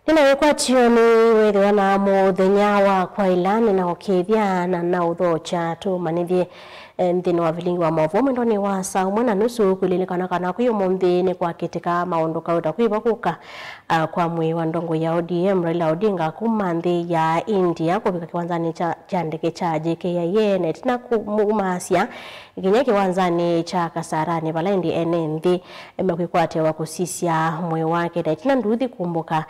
Ninawekwa tioni wewe wana muthenya wa kwa ilani na ukithia na uthocha tu manithie nthino wa vilingi wa mavu mwendoni wa saa umwe na nusu kulilikana kana kuyo mumthini kwa kitika maundu kauta kwibakuka kwa mwi wa ndongo ya ODM Raila Odinga kuma nthi ya India kufika kiwanzani cha ndege cha JKIA netina kumasia ginya kiwanzani cha Kasarani Balaindi enenthi emekwikwatya wa kusisia mwe wake netina nduthi kumbuka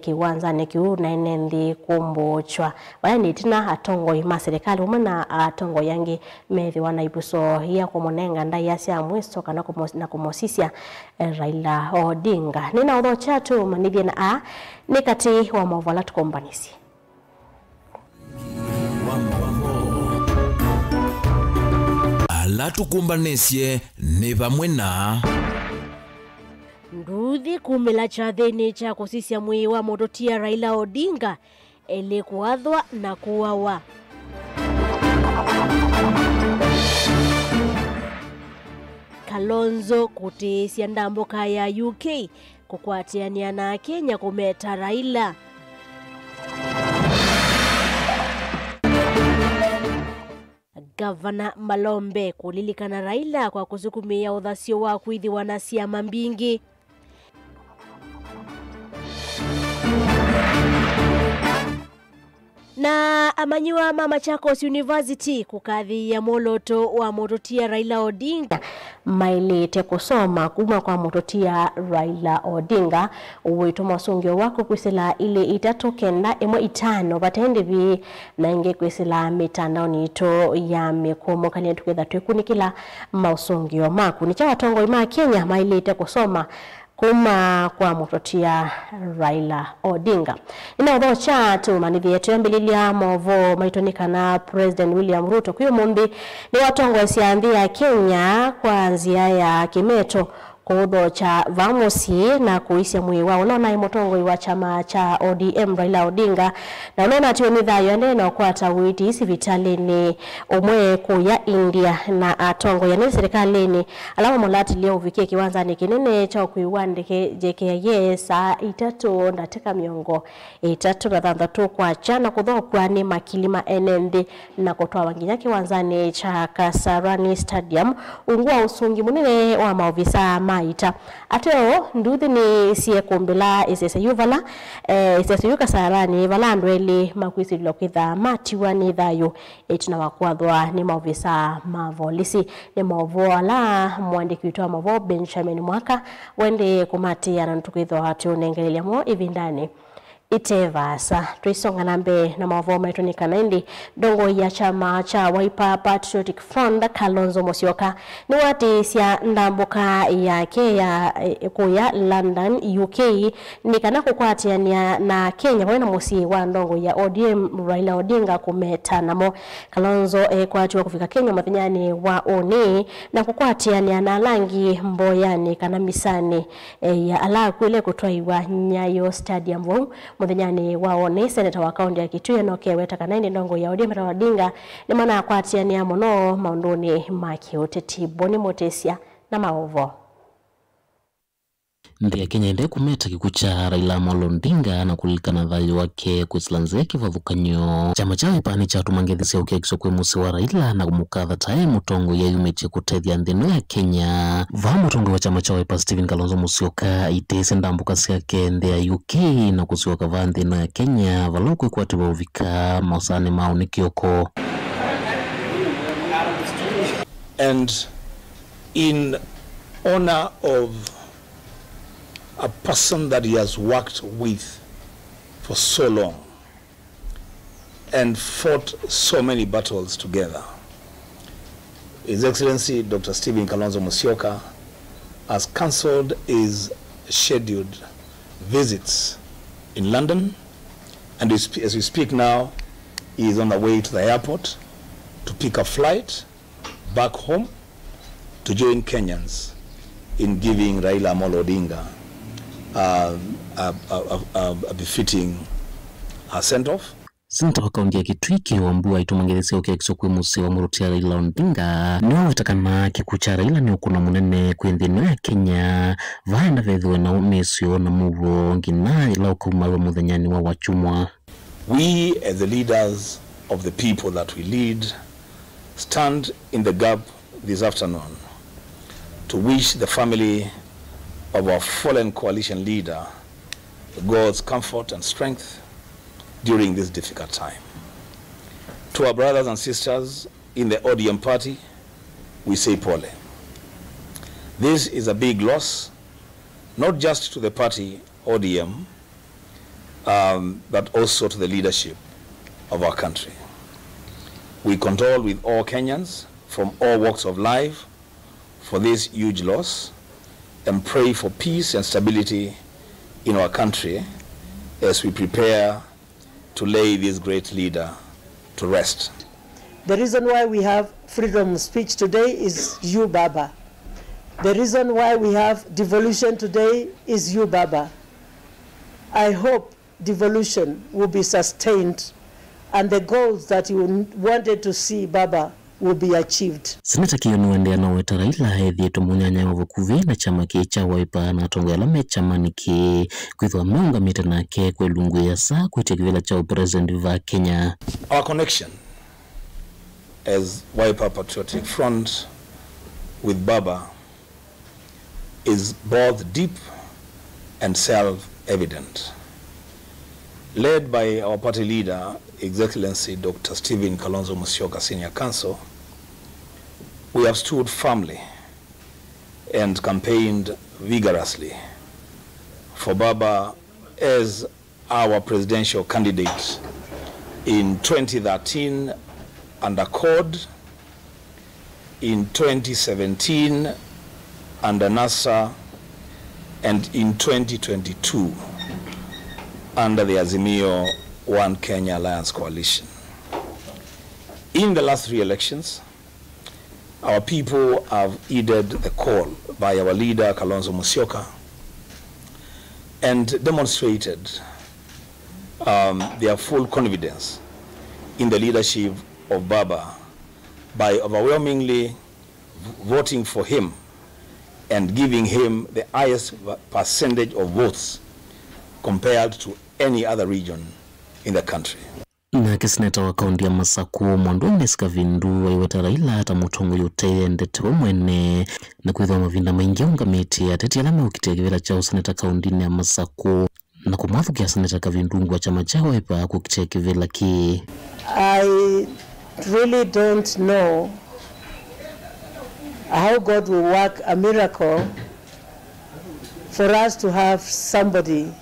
kiwanzani kiu na enenthi kumbuchwa Balaindi tina atongo ima serikali umana atongo yangi methi wana ibuso ya kumonenga ndai ya mwiso kana kumosisia Raila Odinga nina odho chatu manithie na nikati wa mavala tukombanisi ala tukumbanesie ni vamwe na nduthi kumila cha thini cha kusisia mwi wa mototia Raila Odinga ele kuadhwa na kuwawa Kalonzo kutisia ndamboka ya UK kukwatiania na Kenya kumeta Raila Gavana Malombe kulilikana Raila kwa kusukumia uthasio wa kuithiwa na ciama mbingi na amanyiwa Machakos University kukathi ya moloto wa mototia Raila Odinga mailite kusoma kuma kwa mototia Raila Odinga uwito masungio wako kwisila ile itatokenda emo itano batende vi na inge kwisila mitandao nito ya mikomo kani tuketha twikunikila mausungio maku ni chawa tongo ima Kenya mailite kusoma kuma kwa mototia Raila Odinga. Ina odho chatu manithi yetu yambililia movo maitonika na President William Ruto kuyo mumbi ni watongo siambi ya Kenya kwa nzia ya Kimeto kuudho cha vamosi na kuisia mwi wao unaona imotongo iwa chama cha ODM Raila Odinga na unaona atiwe nidhayo yaneno kwa tawiti isi vitalini umwe kuya India na atongo ya nini serikalini alama mulati leo uvikie kiwanza ni kinene cha kuiwandike JKIA saa itatu ndateka miongo itatu na thandatu kwa chana kuthokwa ni makilima enendi na kutoa wanginya kiwanzani cha Kasarani Stadium ungua usungi munene wa maovisa maita ateo nduthi ni sie kumbila SSU vala SSU Kasarani vala ndweli makwisi lokitha matiwa ni thayo etina wakwathwa ni maovisa mavolisi ni maovoala mwandiki witwa mavo Benjamin Mwaka wende kumati anantukithwa atu nengelele mo ivindani itevasa tuisonga nambe na mavo maitonika naindi dongo ya chama cha Wiper Patriotic Front Kalonzo Musyoka ni wati sia ndamboka yake ya kuya London UK ni kana kukwatiania na Kenya wana musi wa ndongo ya ODM Raila Odinga kumeta namo Kalonzo kwatiwa kufika Kenya mathinyani wa oni na kukwatiania na langi mboyani kana misani ya ala kule kutwaiwa Nyayo Stadium muthenya waone seneta wa kaunti ya Kitui Nokeweta kanaini ndongo ya ODM Raila Odinga ni mana akwatiania muno maunduni maki uteti Boni Motesia na maovo Nthi ya Kenya ende kumeta kikucha Raila Odinga na kulilikana thayo wake kwislanze kivathukanyo chama cha Wiper cha tumangethisia ukiakiso kwe musi wa Raila na kumukatha tae mutongo ya yumetie kutethia nthino ya Kenya va mutongo wa chama cha Wiper Stephen Kalonzo Musyoka itese ndambuka siake nthi ya UK na kusioka va nthino ya Kenya valokwe kwatiwa uvika mausane mao ni kioko and in honor of a person that he has worked with for so long and fought so many battles together. His Excellency Dr. Stephen Kalonzo Musyoka has cancelled his scheduled visits in London, and as we speak now, he is on the way to the airport to pick a flight back home to join Kenyans in giving Raila Odinga a befitting send-off. Sinta wa kaunti ya Kitwiki Wambua itumangelesea ukiakiswa kwe musi wa Murutia Raila Odinga ni wawetakana kikucha Raila ni ukuna munene kuendhino ya Kenya vaenda vedhuwe na umesio na muvo ngina ila ukumawe muthanyani wa wachumwa. We as the leaders of the people that we lead stand in the gap this afternoon to wish the family of our fallen coalition leader God's comfort and strength during this difficult time. To our brothers and sisters in the ODM party, we say pole. This is a big loss, not just to the party ODM, but also to the leadership of our country. We condole with all Kenyans from all walks of life for this huge loss and pray for peace and stability in our country as we prepare to lay this great leader to rest. The reason why we have freedom of speech today is you, Baba. The reason why we have devolution today is you, Baba. I hope devolution will be sustained and the goals that you wanted to see, Baba, will be achieved. Seneta Kiyonuende anaweta Raila hedhi tumunyanya wavukuvi na chama kicha Wiper na tongela mechama niki kuithwa meunga mita nake kwe lungu ya saa kuitia kivila cha President va Kenya. Our connection as Wiper Patriotic Front with Baba is both deep and self-evident. Led by our party leader, His Excellency Dr. Stephen Kalonzo Musyoka Senior Counsel, we have stood firmly and campaigned vigorously for Baba as our presidential candidate in 2013 under CORD, in 2017 under NASA, and in 2022 under the Azimio One Kenya Alliance Coalition. In the last 3 elections, our people have heeded the call by our leader Kalonzo Musyoka and demonstrated their full confidence in the leadership of Baba by overwhelmingly voting for him and giving him the highest percentage of votes compared to any other region in the country. Na kiseneta wa kaunti ya Masaku Mwandone Skavindu waiweta Raila hata mutongo yote ndete mwene na kuithwa mavinda maingi ungamiti ateti alame ukitegevela chao seneta kaunti ya Masaku na kumathu kia seneta Kavindungu wa chama cha Wiper kukitegevela ki. I really don't know how God will work a miracle for us to have somebody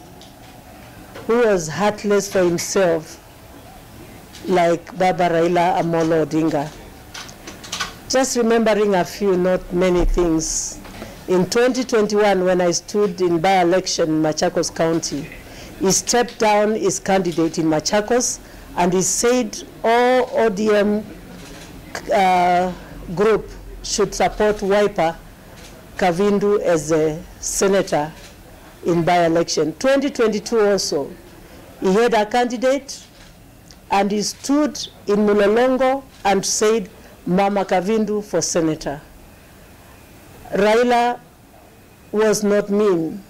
who was heartless for himself like Baba Raila Amolo Odinga. Just remembering a few, not many things. In 2021, when I stood in by-election in Machakos County, he stepped down his candidate in Machakos and he said all ODM group should support Wiper Kavindu as a senator in by-election. 2022 also, he had a candidate and he stood in Mulolongo and said Mama Kavindu for senator. Raila was not mean.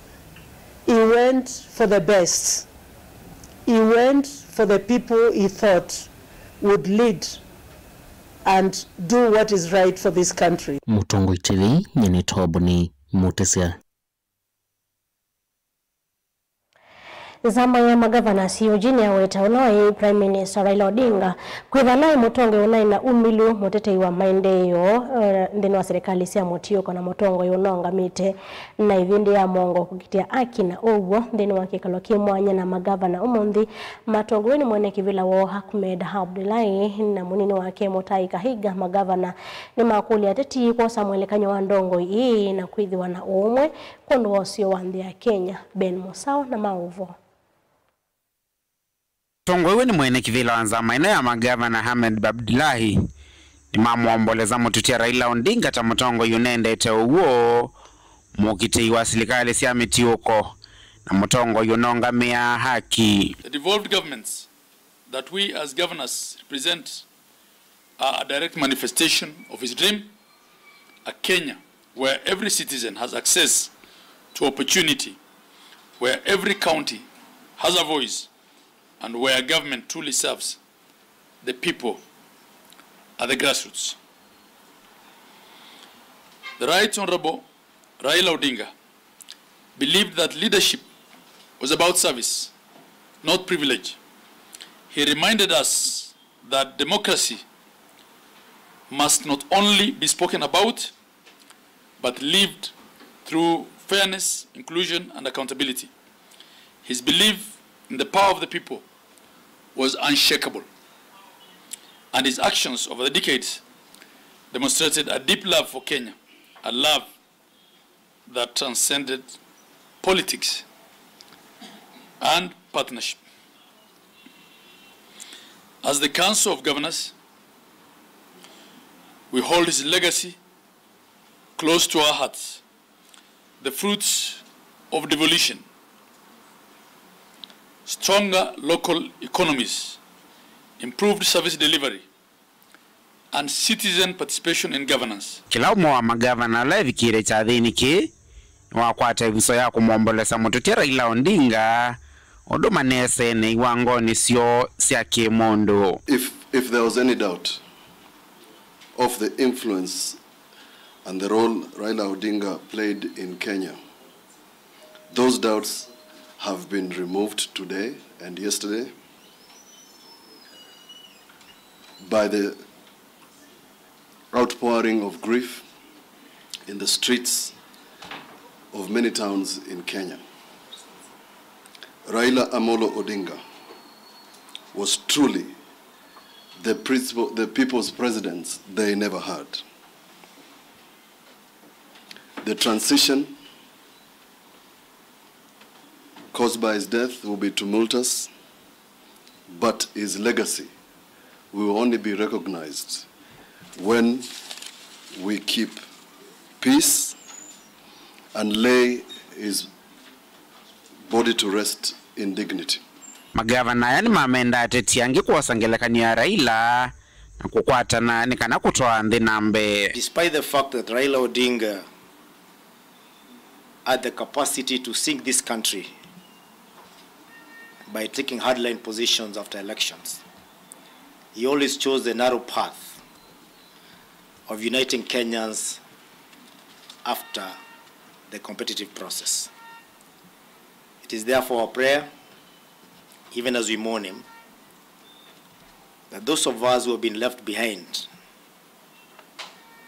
He went for the best. He went for the people he thought would lead and do what is right for this country. Mutongo TV nyene toboni mutesia. Zama ya magavana siyo jini ya weta unai Prime Minister Raila Odinga kuithalai mutongo unai na umilu mutete iwa maendeyo ndeni wa serikali siya motio kona mutongo yunonga mite na ivindi ya mongo kukitia aki na uwo ndeni wa kikaloki mwanya na magavana umundi matongo weni mwene kivila wo Ahmed Abdullahi na munini wake Mutai Kahiga magavana ni makuli ya teti kwa Samuel Kanyo wa Ndongo hii na kuidhiwa na umwe kondo wasio wandi ya Kenya Ben Musao na Mauvo. Tongo ni mwene kivila wanza maina ya magavana Ahmed Abdullahi ni mamuomboleza mututia Raila Odinga ta mutongo yunende te uwo mukite iwa serikali siya mitiuko na mutongo yunonga mea haki. The devolved governments that we as governors represent are a direct manifestation of his dream, a Kenya where every citizen has access to opportunity, where every county has a voice, and where government truly serves the people at the grassroots. The Right Honorable Raila Odinga believed that leadership was about service, not privilege. He reminded us that democracy must not only be spoken about, but lived through fairness, inclusion, and accountability. His belief in the power of the people was unshakable, and his actions over the decades demonstrated a deep love for Kenya, a love that transcended politics and partnership. As the Council of Governors, we hold his legacy close to our hearts. The fruits of devolution, stronger local economies, improved service delivery, and citizen participation in governance. Kila umo wa magavana levi kire cha dhini ki wakwata viso ya kumwombolesa Mututia Raila Odinga oduma nese ne iwango ni sio siya kimondo. If there was any doubt of the influence and the role Raila Odinga played in Kenya, those doubts have been removed today and yesterday by the outpouring of grief in the streets of many towns in Kenya. Raila Amolo Odinga was truly the people's president they never had. The transition caused by his death will be tumultuous, but his legacy will only be recognized when we keep peace and lay his body to rest in dignity. Magavana yani mamenda atetiangi kuwasangelekania Raila na kukwata na nikana kutoa ndinambe. Despite the fact that Raila Odinga had the capacity to sink this country by taking hardline positions after elections, he always chose the narrow path of uniting Kenyans after the competitive process. It is therefore our prayer, even as we mourn him, that those of us who have been left behind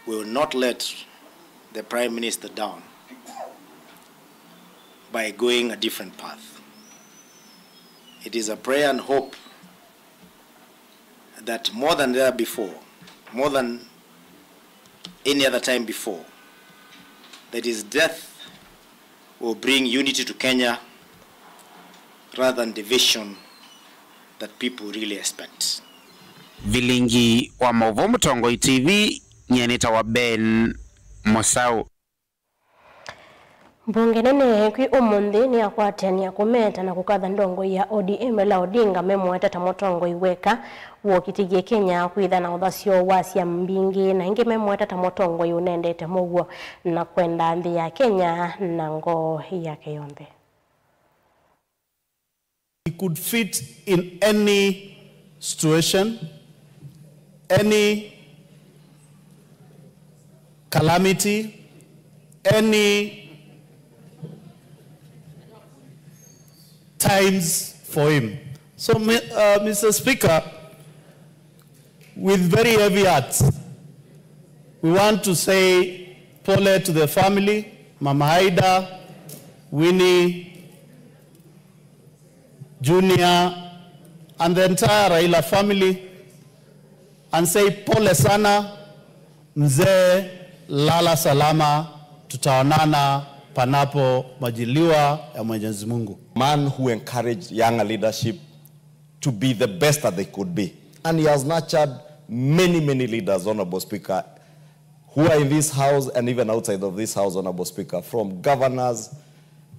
will not let the Prime Minister down by going a different path. It is a prayer and hope that more than there before, more than any other time before, that his death will bring unity to Kenya rather than division that people really expect. Vilingi wa Mavuo Mutongo TV, nyenita wa Ben Mosau. Mbunge nene kwi umundi ni akwatania kumeta na kukatha ndongo ya ODM Raila Odinga memweta tamotongo iweka wokitigie Kenya kwitha na uthasio wasia mbingi na ingi memweta tamotongo yunendete muguo na kwenda nthi ya Kenya na ngo yake yonthe. He could fit in any situation, any calamity, any times for him. So, Mr. Speaker, with very heavy hearts, we want to say pole to the family, Mama Haida, Winnie, Junior, and the entire Raila family, and say pole sana, mzee lala salama, tutaonana panapo majiliwa ya Mwenyezi Mungu. Man who encouraged younger leadership to be the best that they could be. And he has nurtured many, many leaders, Honorable Speaker, who are in this house and even outside of this house, Honorable Speaker, from governors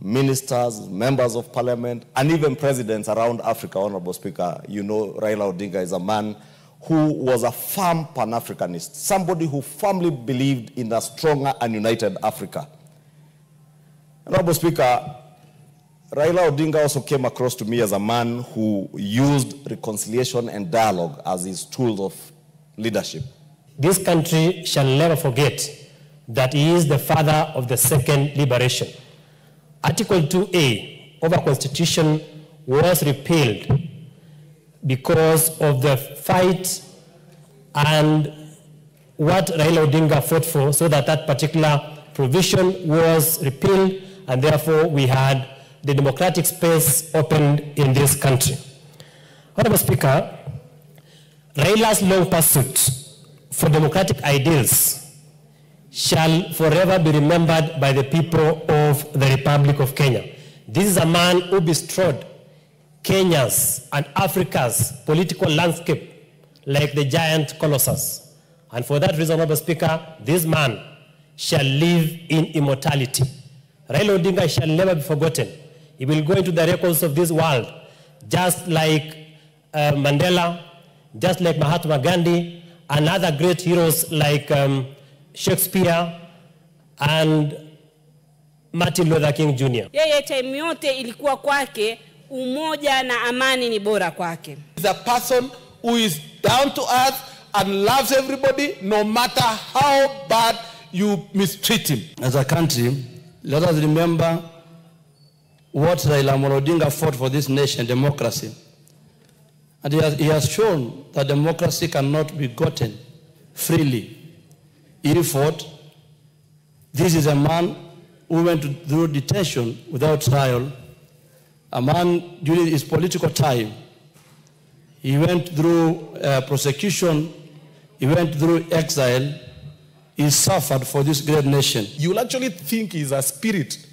ministers, members of parliament, and even presidents around Africa, Honorable Speaker. You know, Raila Odinga is a man who was a firm Pan-Africanist, somebody who firmly believed in a stronger and united Africa. Honorable Speaker, Raila Odinga also came across to me as a man who used reconciliation and dialogue as his tools of leadership. This country shall never forget that he is the father of the second liberation. Article 2A of our Constitution was repealed because of the fight and what Raila Odinga fought for, so that that particular provision was repealed, and therefore we had the democratic space opened in this country. Honorable Speaker, Raila's long pursuit for democratic ideals shall forever be remembered by the people of the Republic of Kenya. This is a man who bestrode Kenya's and Africa's political landscape like the giant colossus. And for that reason, Honorable Speaker, this man shall live in immortality. Raila Odinga shall never be forgotten. He will go into the records of this world, just like Mandela, just like Mahatma Gandhi, and other great heroes like Shakespeare and Martin Luther King Jr. Yeye time yote ilikuwa kwake, umoja na amani ni bora kwake. He's a person who is down to earth and loves everybody, no matter how bad you mistreat him. As a country, let us remember what Raila Odinga fought for this nation, democracy. And he has shown that democracy cannot be gotten freely. He fought. This is a man who went through detention without trial. A man during his political time. He went through prosecution. He went through exile. He suffered for this great nation. You will actually think he's a spirit.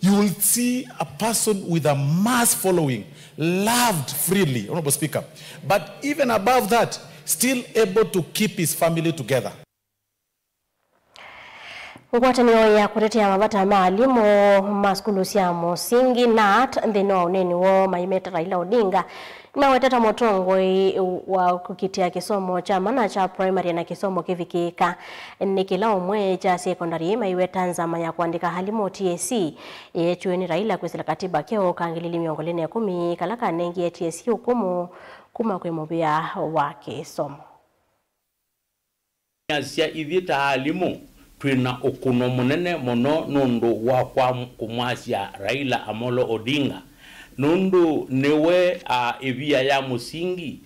You will see a person with a mass following, loved freely, Honorable Speaker. But even above that, still able to keep his family together. Ngwatanio ya kutetea mabata maalimu maskulu cia musingi NAT nthini wa uneni wo maimeta Raila Odinga na weteta motongoi wa kukitia kisomo cha mana cha primary na kisomo kivikika ni kila umwe cha secondary maiweta nzama ya kuandika halimu TSC chueni Raila kwesela katiba keo kangilili miongoleni ya 10 kalaka nengi ya TSC hukumu kuma kwe mobia wa kisomo asia ithita halimu twina ukuno munene muno nundu wa kwa kumwasia Raila Amolo Odinga nundu niwe evia ya musingi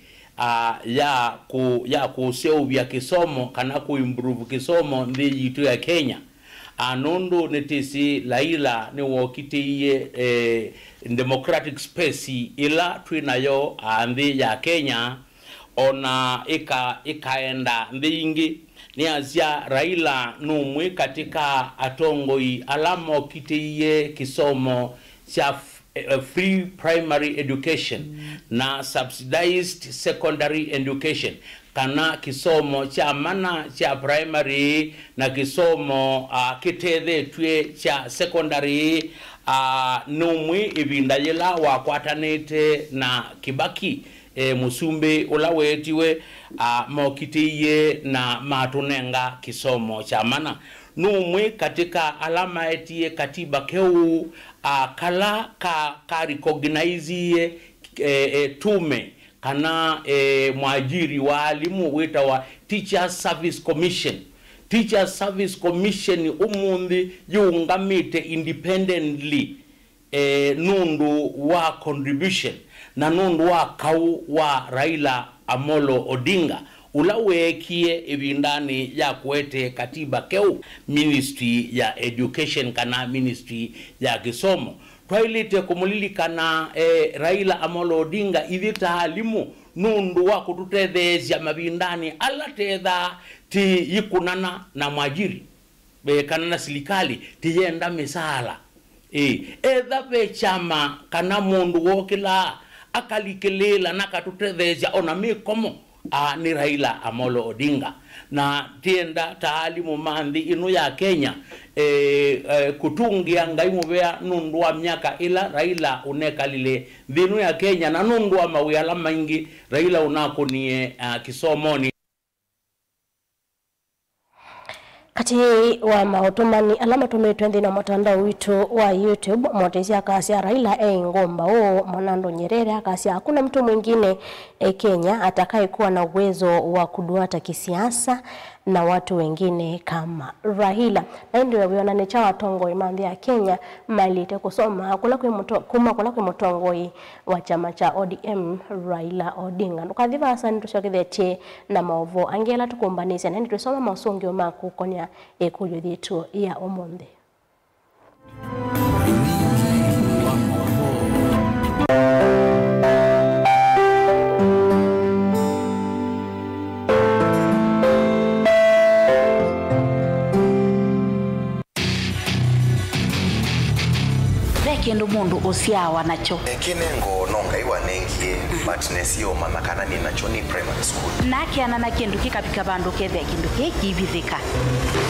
ya kuseuvya kisomo kana kuimprove kisomo ndi yitu ya Kenya nundu netisi Raila ni wokitiye democratic space ila twinayo ndi ya Kenya ona ikaenda ndingi ni azia Raila numwe katika atongoi alamo kitiye kisomo cha free primary education na subsidized secondary education kana kisomo cha mana cha primary na kisomo kithethe twe cha secondary numwe ibindayela wakwatanete na Kibaki musumbe ulawetiwe mokitiye na matunenga kisomo cha mana numwe katika alama etie katiba keu kala ka recognize tume kana mwajiri wa alimu weta wa Teachers Service Commission. Teachers Service Commission umundi yungamite independently nundu wa contribution na nundu wa kau wa Raila Amolo Odinga ulawekie ibindani ya kuete katiba keu ministry ya education kana ministry ya kisomo twailite kumulili kana Raila Amolo Odinga ithita halimu nundu wa kututethezya mabindani alatedha ti yikunana na mwajiri kana na serikali tiyenda misala edha be chama kana mundu wokila akalikelela nakatutethezya ona mikomo ni Raila Amolo Odinga na tienda taalimu mandi inu ya Kenya kutungia ngaimubea nundu wa miaka ila Raila unekalile dhinu ya Kenya na nundu wa mawiyala maingi Raila unakunie kisomoni. Kati wa mautumani alama tumetwendi na mtandao wetu wa YouTube motezi akasia Raila ngomba Mwanando Nyerere akasia hakuna mtu mwingine Kenya atakaye kuwa na uwezo wa kuduata kisiasa na watu wengine kama Raila. Na ndio yabiona cha watongo imambi ya Kenya malite kusoma kula kwa mtongo wa chama cha ODM Raila Odinga. Nukadhiva asani tushokidheche na maovo angela tukumbanisi na tusoma mausongi maku konya ekujo dhetu ya omonde. Kendo mundu osiawa nacho kinengo nonga iwa nengie but nesio mama kana ni nacho ni primary school naki anana kendo kikapika bandu kethe kendo kekibithika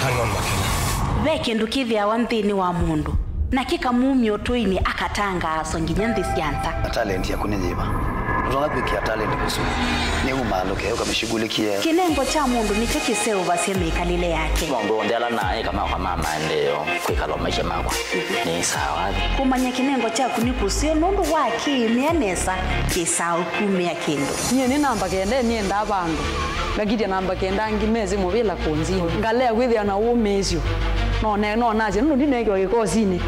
hang on makina ve kendo kithia wanthini wa mundu na kikamumyo toini akatanga songinya ndisianta talent ya kunyiba unapikia talent kusudi ni umaloke ukamshughulikia kinengo cha mundu nicho kiseo baseme kalile yake mundu ndala naye kama maendeleo kwikala maisha makwa ni sawa kumanya kinengo cha kunikusio nundu waki mianesa kisao kumia kendo nye ni namba kende ni enda bandu ngagidia namba kenda ngimeze mubila konziho ngale gwithia na umezio no naje nundi negwa gikozini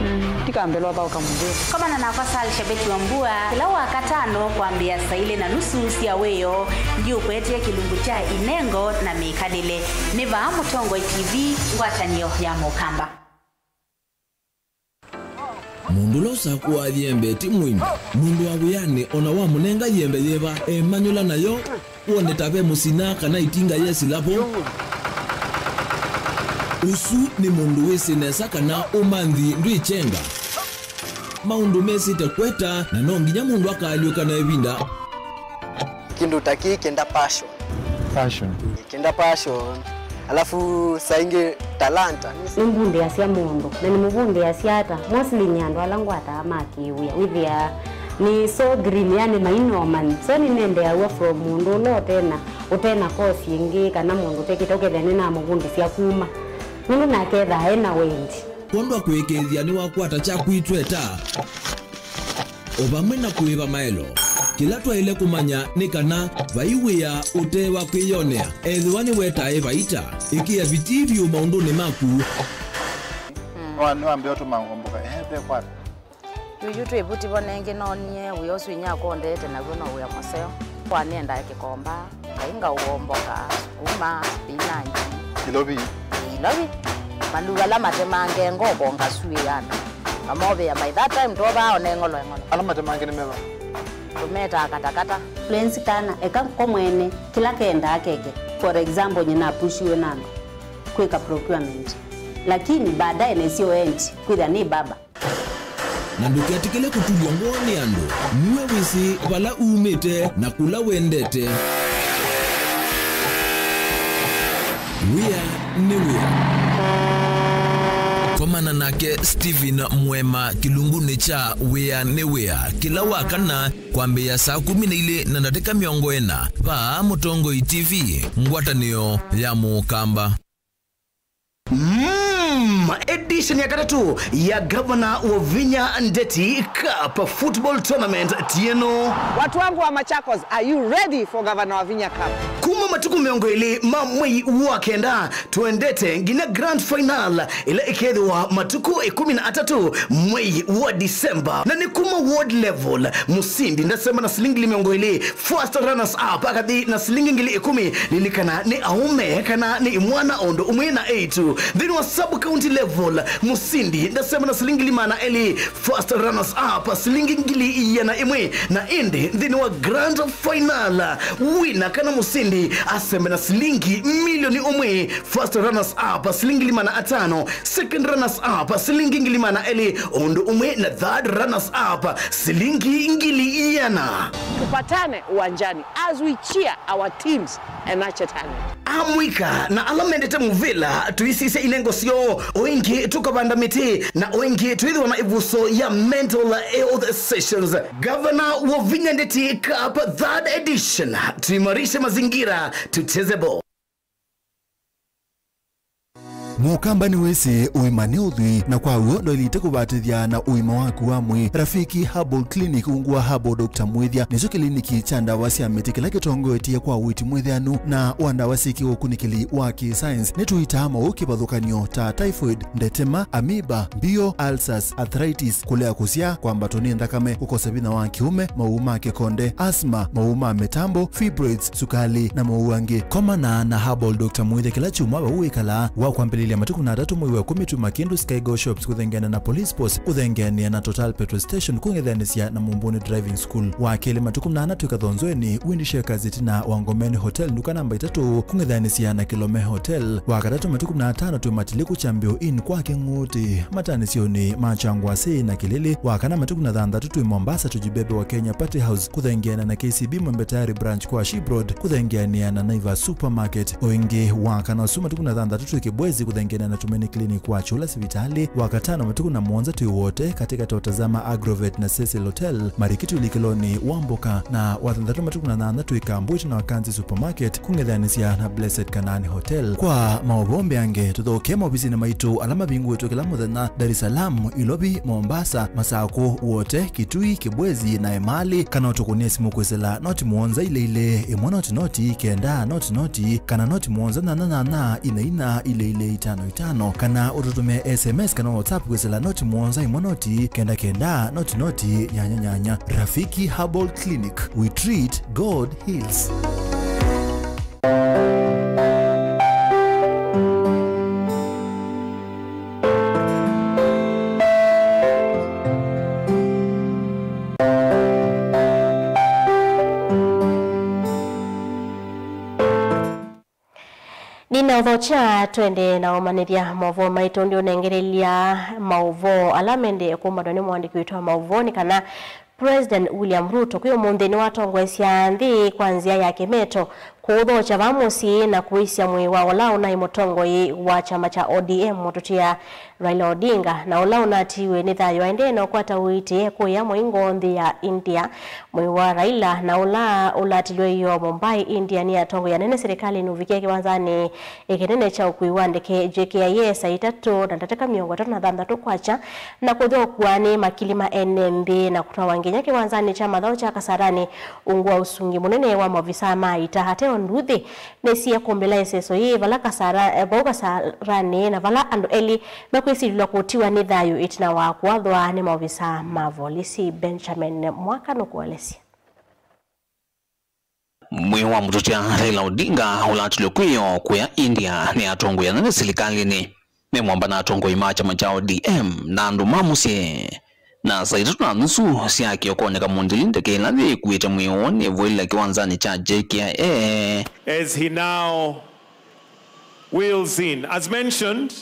tikambelwa ba ukamubira kama na kwa sali shabeki wa mbua kila wakatano kuambia saile na nusu sia weyo ndio kwete kilungu cha inengo na mikanile niva Mutongo TV ngwatanio ya Mukamba mundu losa kwa yembe timwini mundu wabuyane ona wa munenga yembe yeba emanyula nayo uone tabe musina kana itinga yesi lapo usu ni mundu wese nesa kana umanthi ndwichenga maundu mesi tekweta na nonginya mundu akaliuka na ebinda kindu taki kenda passion alafu sainge talanta nimbunde asia mundu na nimbunde asiata mostly nyando alangu atamakiwia withia ni so green yani mainoman so ni nende awa from mundu lo tena kosi ingi kana mundu tekitoke thene na mubundi sia kuma mundu naketha ena wendi kondwa kwekethia ni wakwata cha kwitweta obamwe na kuiva maelo kila twaile kumanya ni kana vaiwia utewa kwiyonea ethiwani wetae vaita ikia vitirio maunduni maku wambia tu mangomboka pe kwa yutu ebuti bonenge nonye uyosu inyako ndete na gono uya moseo kwa nienda kikomba kainga uomboka kuma binanji kilobi maluga la matemange ngobo ngasuiyana amobe ya by that time toba onengolo ala matemange ni meba tumeta katakata fluency kana eka komwene kila kenda akeke for example nyina pushiwe nando kweka procurement lakini baadaye nesio end kwida ni baba na nduketikele kutulwa ngoni ando niwe wisi wala umete na kula wendete komana nake Steven Mwema kilunguni cha wea newea kila wakana kwambia saa 12 na dakika 40 va Mutongo TV ngwatanio ya Mukamba. Edition ya katatu ya Governor wa Vinya Ndeti Cup Football Tournament tieno. Watu wangu wa Machakos, are you ready for Governor wa Vinya Cup? Kuma matuku miongoili mamwei wakenda tuendete ngina grand final ila ikedhi wa matuku 13 mwei wa Disemba na ni kuma world level musindi ndasema na silingi miongoili first runners up akadi na silingi ngili 10 lilikana ni aume kana ni mwana ondo umwena 8 then wa sub county level musindi ndasema na silingi limana eli first runners up silingi ngili yana imwe na indi then wa grand final winner kana musindi asembe na silingi milioni umwe. First runners up silingi limana atano, second runners up silingi ngilimana eli undu umwe, na third runners up silingi ngili yana. Tupatane uwanjani as we cheer our teams and nurture talent. Amwika na alamendete muvila tuisise inengo sio oingi tukabanda miti na oingi tuidhi wana ivuso ya mental health sessions. Governor wa Vinya Ndeti Cup 3rd edition, tuimarishe mazingira, tucheze ball. Mukamba ni wese uimane udhui na kwa uo ndo ilite kubatithia na uima waku wa mwi. Rafiki Herbal Clinic ungua Herbal Dr. Mwithia nizo kliniki chanda wasi amiti kila kitongo etie kwa witi mwithianu na wanda wasiki ukunikili waki science netu itama ukibadhukanio ta typhoid, ndetema, amoeba, bio, ulcers, arthritis, kulea kusia kwa mbatoni ndakame, kukosa bina wa kiume, mauma kekonde, asma, mauma metambo, fibroids, sukali na mauangi. Koma na Herbal Dr. Mwithia kila chuma wa uikala wa kwa mbili ya matuku na datu mwiwe kumitu makindu Skygo Shops kuthengene na Police Post kuthengene na Total Petrol Station kungedhanisia na Mumbuni Driving School wakele matuku na anatu kathonzweni Windshare Zitina Wangomeni Hotel nuka namba 3 kungedhanisia na Kilome Hotel wakatatu matuku na 5 tumatiliku Chambio Inn kwa Kinguti matanisioni Machangwa Si na Kilili wakana matuku na 3 tu Mombasa tujibebe wa Kenya Party House kuthengene na KCB Mwembetari Branch kwa Shibroad kuthengene na Naivas Supermarket oingi wakana suma matuku na 3 Kibwezi kuthengene na Tumeni Clinic kwa Chula Sivitali wakatano matuku na Mwanza tuiwote katika totazama Agrovet na Cecil Hotel Marikitu Likiloni Wamboka na watandatu matuku na 8 tuikambuchi na Wakanzi Supermarket kungedhanisia na Blessed Kanani Hotel kwa maobombe ange tuthoke mobisi na maitu alama bingu wetu kila muthenya Dar es Salaam Ilobi Mombasa Masako wote Kitui Kibwezi na Emali kana utukunia simu kwesela noti Mwanza ile imona noti kenda noti kana noti Mwanza na ina ile 55 kana ututume SMS kana WhatsApp kwesela noti Mwanza imonoti kenda noti nyanya. Rafiki Herbal Clinic, we treat, God heals. Ninauthocha twende na omanithia mauvo maitu ndio nengerelia mauvo alamende kumadoni mwandiki witwa mauvoni kana President William Ruto kuyo mundeni watongwesia nthi kwanzia yake meto kuuthocha vamusi na kuisia mwi wa olau na imotongoi wa chama cha ODM mututia Raila Odinga na olau natiwe ni thayo aende na ukwata uiti kuya mwingo nthi ya India mwi wa Raila na ulatilwe iyo Mumbai India ni atongo ya nene serikali nuvikia kiwanzani ikinene cha ukuiwandike JKIA saa 3 na tateka miongo 3 kwacha na kutho kuani makilima NMB na kutoa wangenya kiwanzani cha madhao cha Kasarani ungua usungi munene wa mavisa maita hateo nduthi nesia kumbela eseso hii vala Kasarani na vala andu eli mekwisi lula kutiwa ni thayu itina wa kuadhwa ni mavisa mavolisi Benjamin Mwaka nukualesi. Mwi wa mututia Raila Odinga ulatulikuyo kuya India ni atongo ya nane serikali ni memwamba na atongo ima chama cha ODM na andu mamusie na saitatu na nusu siaki okoneka mundilinde ke ilathi kuita mwioni vuila kiwanzani cha JKIA as he now wheels in as mentioned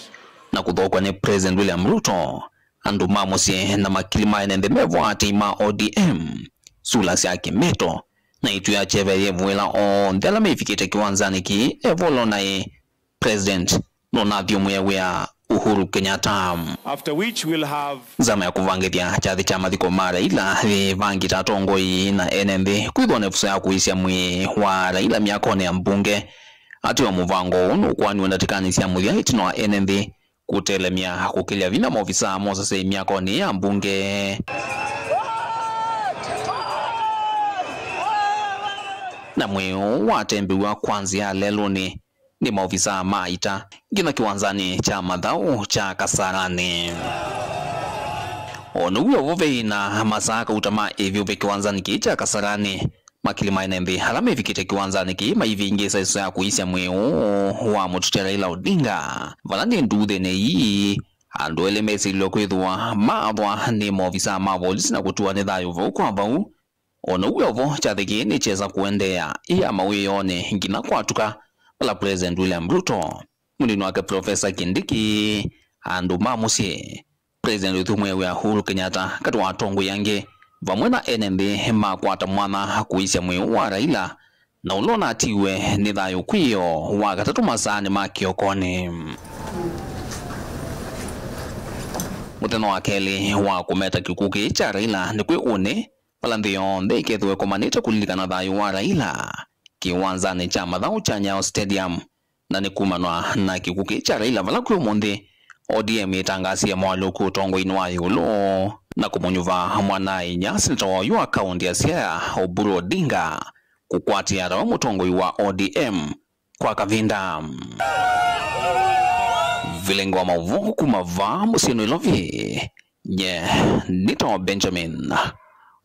na kuthokwa ni President William Ruto andu mamusie na makilima enende mevwa atima ODM sula siaki meto na itu ya cheve ye vuila o ndela mefikite kiwanzani ki evolo na President Nonavyo Mwewea Uhuru Kenyatta. After which we'll have zama ya kuvangetia chathi cha mathiko mara ila vangi tatongoi na NMB kuithone fuso ya kuisia mwi wa Raila miakone ya mbunge atiwa muvango unu kwani wendatikani muthia itino wa NMB kutelemia kukilia vina maofisa mosase miakone ya mbunge na mweo watembiwa kwanzia leloni ni maofisa maita gina kiwanzani cha madhao cha Kasarani. Onuwa vove na masaka utama evyo ve kiwanzani ki cha Kasarani makilima NMB halame vikite kiwanzani ki maivi ingesa iso ya kuisia mweo wa mututia Raila Odinga valani ndude ne ii ando elemesi ilo kwethwa maadwa ni maofisa mavolisi na kutua nidhayo vau kwa vau ona uyovo chathiki ni cheza kuendea iya mawiyone ngina kwatuka pala President William Ruto munini wake Professor Kindiki andu mamusie President Uhuru wa Uhuru Kenyatta kati watongo yange vamwe na NMB makwata mwana kuisya mwe wa Raila na ulona atiwe ni thayo kwiyo wa gatatu masani makiokoni. Muteno wa keli wa kumeta kikuki cha Raila ni kwe une pala ndiyo ndekethwe kumanita kulilikana thayo wa Raila kiwanzani cha mathau cha Nyayo Stadium na ni kumanwa na kikuki cha Raila vala kwe mundi ODM itangasia mwaluku utongo inuwa yulo na kumunyuva mwana inyasi nitawa yua kaundi ya Siaya Oburu Odinga kukwatia rawa mutongo wa ODM kwa kavinda. Vilengo wa mavuku kumava musinu ilovi nye nito Benjamin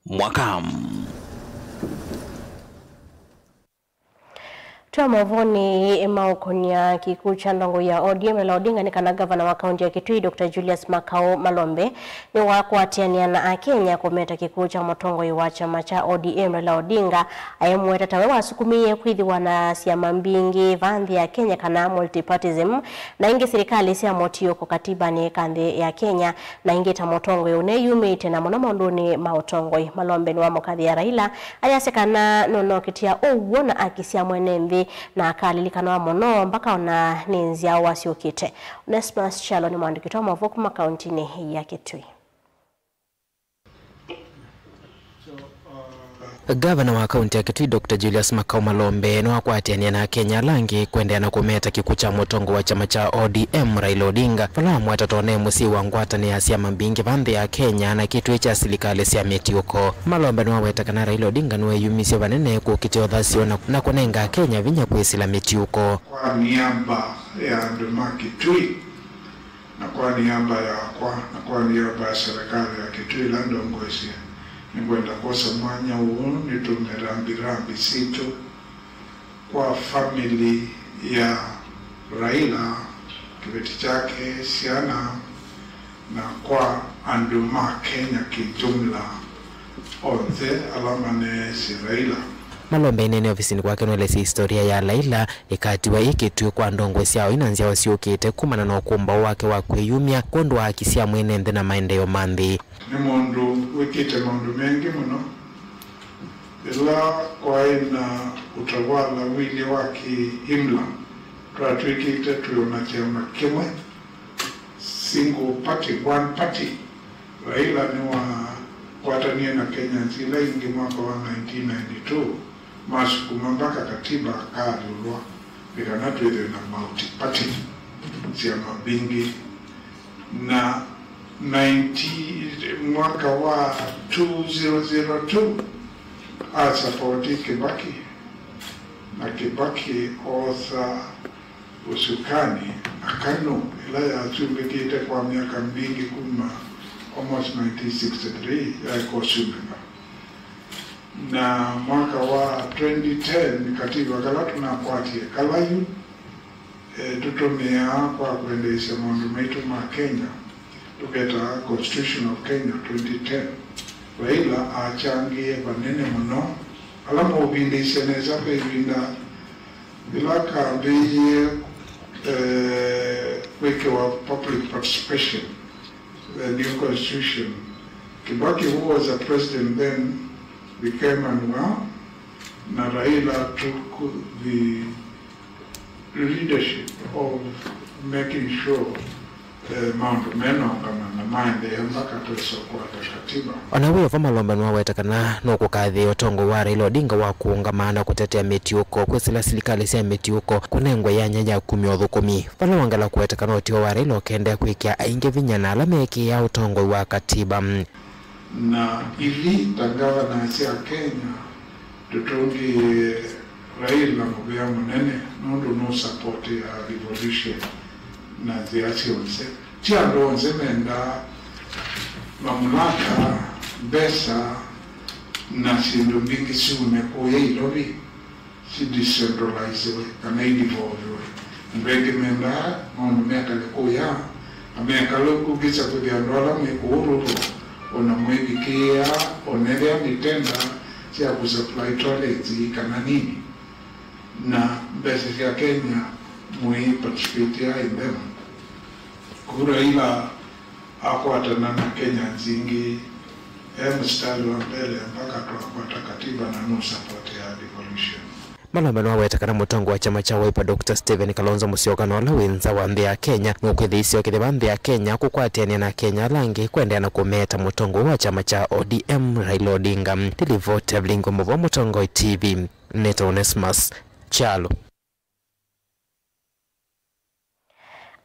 Mwakam. Tua mavoni maukonia kikuu cha ndongo ya ODM Raila Odinga ni kana gavana wa kaunti ya Kitui Dr. Julius Makau Malombe ni wakuatiania na Kenya kumeta kikuu cha motongo wa chama cha ODM Raila Odinga ayemweta tawe wasukumie kwithiwa na siama mbingi vandhi ya Kenya kana multipartism na ingi serikali sia motio kwa katiba ni kandhi ya Kenya na ingi ta motongo une yumite na mona monduni mautongo. Malombe ni wa mokadhi ya Raila ayasekana nono kitia uwona akisia mwenemvi na akalilikana wa mono mpaka ona ninzia wasiokite. Onesmus Chalo ni mwandikito wa mavuku makauntini ya Kitui. Gavana wa kaunti ya Kitui Dr. Julius Makau Malombe ni wakuatiania na Kenya langi kuendea na kumeta kikuu cha motongo wa chama cha ODM Raila Odinga falamu watatone musi wa ngwata ni asia mambingi vandhi ya Kenya na kitu cha silikali siya meti uko. Malombe ni wawetakana Raila Odinga niwe yumisio vanene kukitio dhasio na kunenga Kenya vinya kuisila meti uko. Kwa niaba ya nduma Kitui na kwa niaba ya serikali ya Kitui lando mgoisia ningwenda kosa mwanya uo nitumerambirambi situ kwa family ya Raila kibeti chake siana na kwa anduma Kenya kijumla onze alamane si Raila. Malombe nene ofisini kwake nwelesi historia ya Raila ikatiwa ikitu kwa ndongo siao inanzia wasiokite kumana na ukumba wake wa kweyumia kondo wa kisia mwenende na maendeleo mandhi. Ni mundu wikite mundu mengi muno ila kwa ina utawala wili waki himla tuatuikite tuona chama kimwe single party, one party. Raila ni wa kwatania na Kenya nzila ingi mwaka wa 1992 masukuma mpaka katiba kalulwa bikanatu ile na multi party chama bingi na mwaka wa 2002 asapoti Kibaki na Kibaki osa usukani akano ila ya tumbekite kwa miaka mbingi kuma almost 1963 ya kosumina na mwaka wa 2010 katiba kala tunakwatie kalayu tutumia kwa kuendesha mambo metu ma Kenya to get a constitution of Kenya 2010. Raila achangie banene muno alama ubindisha neza pebinda bilaka biye weke wa public participation the new constitution. Kibaki, who was a president then, became unwell. Na Raila took the leadership of making sure Mount Meno na mind mpaka tusokuata katiba. Onawe wa Malombe nwawetakana nokukathi utongo wa Raila Odinga wa kuungamana kutetea metiuko kwesila silikali sia metiuko kunengwe ya nyanya 10 pala wangala kuwetakana utio wa Raila okendea kuikia ainge vinyana alameki ya utongo wa katiba. Na ili tangawa na asia Kenya tutongi Raila mubea munene nundu no support ya revolution na ziasi onse chiando onse menda mamlaka besa na sindu mbingi sune kuye ilobi si decentralize kana idivolve mbenge menda mondo meka kuya ameka loku kisa kudia ndola mekuuru ona mwebikia onelea nitenda cia kusupply toilets kana nini, na mbeca cia Kenya mwi participate in them. Kura ila akwatana na Kenya nzingi mstari wa mbele mpaka tuapata katiba na no support ya devolution. Malombe no wetakana mutongo wa chama cha Wiper Dr. Stephen Kalonzo Musyoka no lawinza wa nthi ya Kenya ngukithisio kithiba nthi ya Kenya kukwatiania na Kenya langi kwendea na kumeta mutongo wa chama cha ODM Raila Odinga. Dilivote Blingo Mbovo, Mutongo TV, Neto Onesmus Chalo.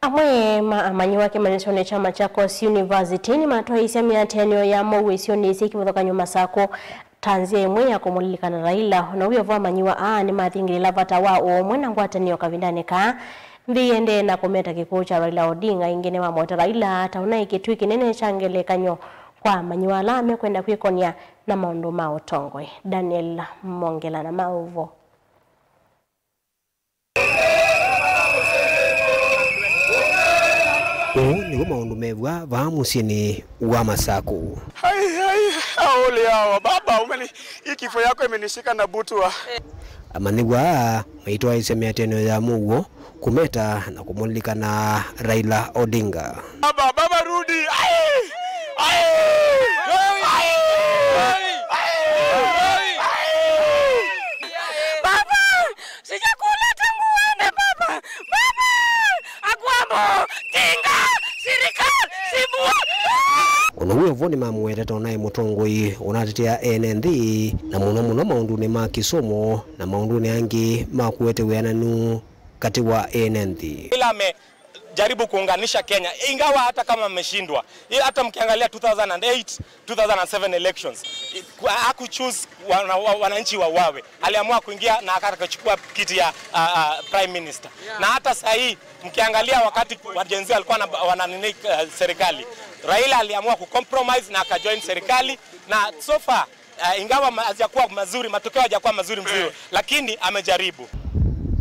Amwe amanyi wake manisone chama cha Coast University ni matoa isia miatenio ya mowesio nisi kivuthoka nyuma sako tanzia imwe ya kumulika na Raila na uyo vwa manyiwa ni mathingirila vata wa omwe na ngwatanio kavindane ka ndiende na kumeta kikuu cha Raila Odinga ingine wa mota Raila tauna ikitu kinene changelekanyo kwa manyiwa lame kwenda kwikonia na maundu mao tongwe. Daniel Mongela na Mauvo. Ni maundu mevwa vamusini wa Masaku. Aole hawa baba umeni ikifo yako imenishika na butwa. Amanigwa maitwa isemea teno ya mugo kumeta na kumulika na Raila Odinga. Baba rudi. Baba sijakula tangu uende baba. Baba akwambo tinga serikali sibua. Unowe voni mamwete tonaye mutongoi unatetea NND na muno maundu ni ma kisomo na maundu ni angi makuete weananu kati wa NND. Ila jaribu kuunganisha Kenya ingawa hata kama ameshindwa. Hata mkiangalia 2008 2007 elections hakuchoose wananchi wa wawe. Aliamua kuingia na akachukua kiti ya prime minister. Na hata sasa hii mkiangalia wakati wajenzi walikuwa wananini serikali, Raila aliamua kucompromise na akajoin serikali na so far ingawa hajakuwa mazuri, matokeo hajakuwa mazuri lakini amejaribu.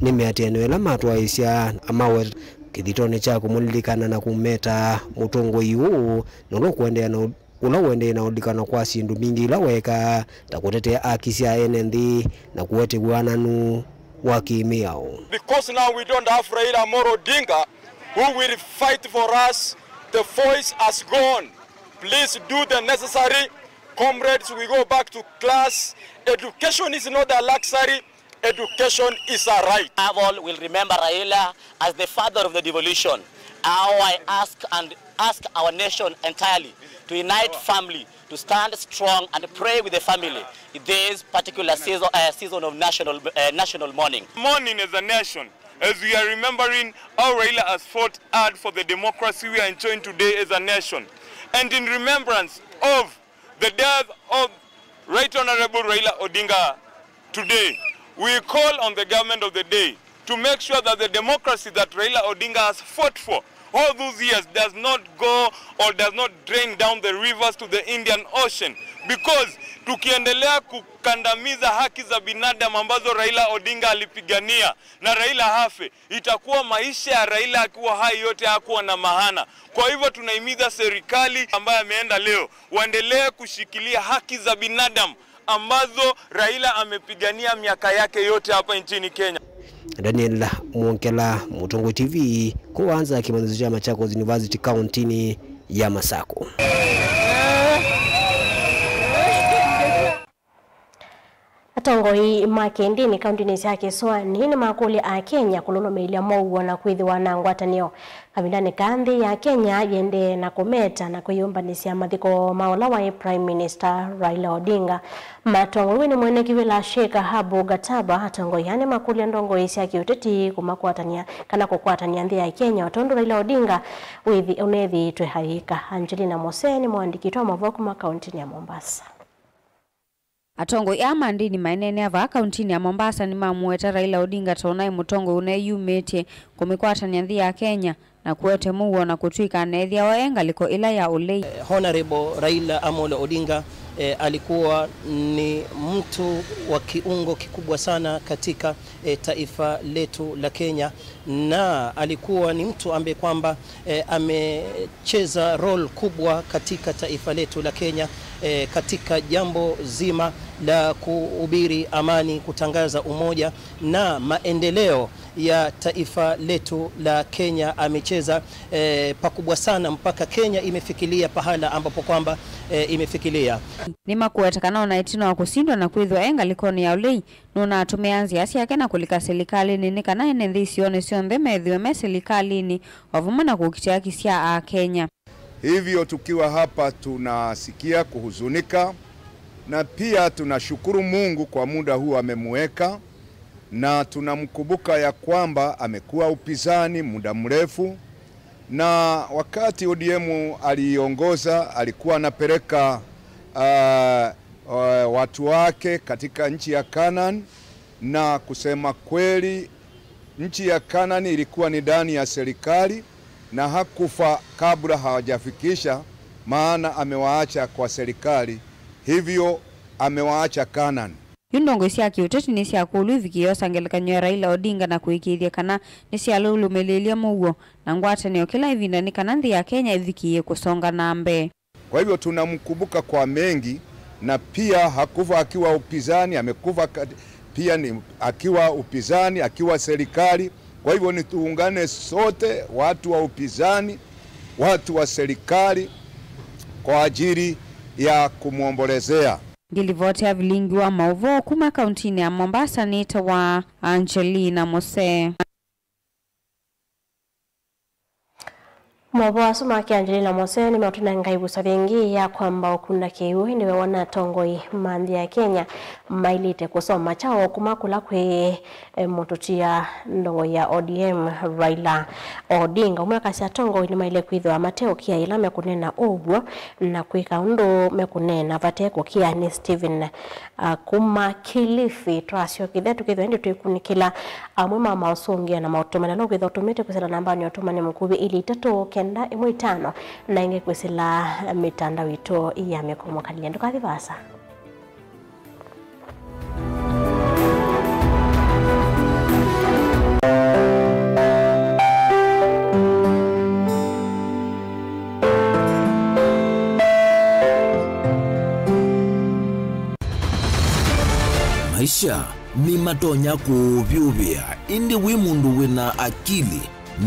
Nimeatienwela matwaisya amawe kithitone cha kumulilikana na kumeta mutongo iu nono kuendea na ulawende na udikana kwa sindu mingi laweka takutetea akisia NND na kuwete wananu wakimiao. Because now we don't have Raila Amolo Odinga who will fight for us. The voice has gone. Please do the necessary. Comrades, we go back to class. Education is not a luxury. Education is a right. All will remember Raila as the father of the devolution. I ask our nation entirely to unite family, to stand strong and pray with the family in this particular season of national mourning. Mourning as a nation, as we are remembering how Raila has fought hard for the democracy we are enjoying today as a nation. And in remembrance of the death of Right Honorable Raila Odinga today, we call on the government of the day to make sure that the democracy that Raila Odinga has fought for all those years does not go or does not drain down the rivers to the Indian Ocean, because tukiendelea kukandamiza haki za binadamu ambazo Raila Odinga alipigania na Raila hafe, itakuwa maisha ya Raila akiwa hai yote hakuwa na maana. Kwa hivyo tunahimiza serikali ambayo ameenda leo waendelee kushikilia haki za binadamu ambazo Raila amepigania miaka yake yote hapa nchini Kenya. Daniel Mwonkela, Mutongo TV, kuanza kimanzi cha Machakos University County ya Masako. Atongo hii makendi ni kaunti ni yake soa nini makuli a Kenya kulolo meilia mouwa na kuithi wanangwatanio kabindani kandi ya Kenya yende na kumeta na kuyumba nisi ya mathiko maola wa Prime Minister Raila Odinga. Matongo ni mwene kiwila Sheka Habu Gataba. Atongo yani makuli ndongo isi ya kiuteti kumakuatania kana kukuatania nthi ya Kenya watondo Raila Odinga unethi tuharika. Angelina Moseni mwandikitwa mavoku makaunti ya Mombasa. Atongo ya mandini mainene ava kauntini ya Mombasa ni mamueta Raila Odinga tonai mutongo uneyumete kumikwatania nthi ya Kenya na kuete muwo na kutwika nethia waenga liko ila ya ulei. Honorable Raila Amolo Odinga alikuwa ni mtu wa kiungo kikubwa sana katika taifa letu la Kenya, na alikuwa ni mtu ambaye kwamba amecheza role kubwa katika taifa letu la Kenya, katika jambo zima la kuhubiri amani, kutangaza umoja na maendeleo ya taifa letu la Kenya. Amecheza pakubwa sana mpaka Kenya imefikilia pahala ambapo kwamba imefikilia. Ni makuetakana na itino wa kusindwa na kuithwa enga likoni ya ulei nuna tumeanzi asi yake na kulika serikali nini kana ene sione sionde medhiwe me serikali ni wavuma na kukitia kisia a Kenya. Hivyo tukiwa hapa tunasikia kuhuzunika na pia tunashukuru Mungu kwa muda huu amemuweka, na tunamkumbuka ya kwamba amekuwa upinzani muda mrefu, na wakati ODM aliongoza alikuwa anapeleka watu wake katika nchi ya Canaan, na kusema kweli nchi ya Canaan ilikuwa ni ndani ya serikali na hakufa kabla hawajafikisha, maana amewaacha kwa serikali, hivyo amewaacha Canaan. Yundongo isia kiuteti ni sia kulu vikiosa ngelekanyo Raila Odinga na kuikithia kana ni sia lulu melelia mugo na ngwata ni okila hivinda ni kananthi ya Kenya ivikie kusonga nambe. Kwa hivyo tunamkumbuka kwa mengi, na pia hakufa akiwa upinzani, amekufa pia ni akiwa upinzani, akiwa serikali. Kwa hivyo ni tuungane sote, watu wa upinzani, watu wa serikali, kwa ajili ya kumuombolezea. Gilivotea vilingi wa Mauvo kuma kauntini ya Mombasa nita wa Angelina Mose. Mwabu asuma ki Angelina Mose ni matuna ngaibu savingi ya kwamba kuna kiuhi niwe wana tongoi mandi ya Kenya mailite kusoma chao kumakula kwe mototia ndongo ya ODM Raila Odinga umwaka siya tongoi ni maile kuidho wa mateo kia ila mekunena obwa na kuika undo mekunena vateko kia ni Stephen kuma Kilifi trasio kidetu kidho endi tuikunikila mwema mausongia na mautumana logo idho tumite kusila nambani otumani mkubi ili itato kenda imwitano na inge kusila mitanda wito iya mekomo kaliendo kathivasa. Maisha ni matonya kuvyuvia indi wimundu wina akili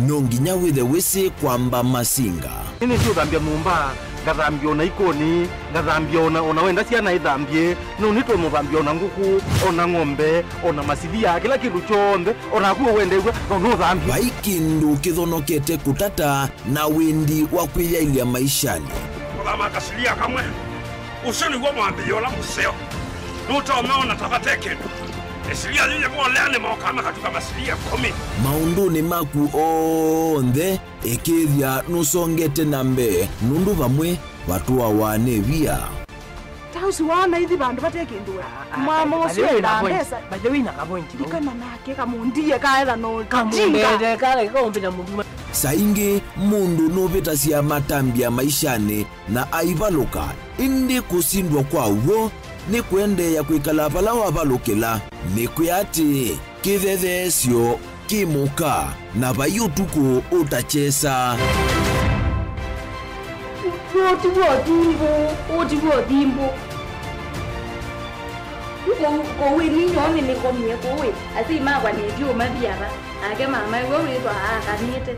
nonginya withe wisi kwamba masinga. Nini sio thambia mumba, gathambia ona ikoni, gathambia ona wenda ciana ithambie, no nitwe muthambia ona nguku, ona ng'ombe, ona masidia, kila kindu chonde, ona kuo wende igwe, no thambia. Vai kindu kithonokete kutata na windi wa kwiyailia maishani. Kama kasilia kamwe, usoni gwa mwambia ola museo. Nuta umeona tabateke. Esilia zile kwa leane maokama katika masilia 10. Maunduni maku onthe ekithia nusongete nambe nundu vamwe watu wa wanevia. Tausi wana hithi bandu bateke ndua. Mama oswela ndesa. Bajawina kapointi. Dikana nake kamundie kaela no. Kamundie kale kaombina mundu. Saingi mundu noveta sia matambia maishani na aivaluka indi kusindwa kwa uwo ni kwende ya kuikala pala wavalukila ni kuyati kithethesyo kimuka na vayutuku utachesa. Otiwo dimbo. Kowe ni nyone ni komye kowe. Asi mawa ni dio mabiaba. Age mama wewe kwa kanite.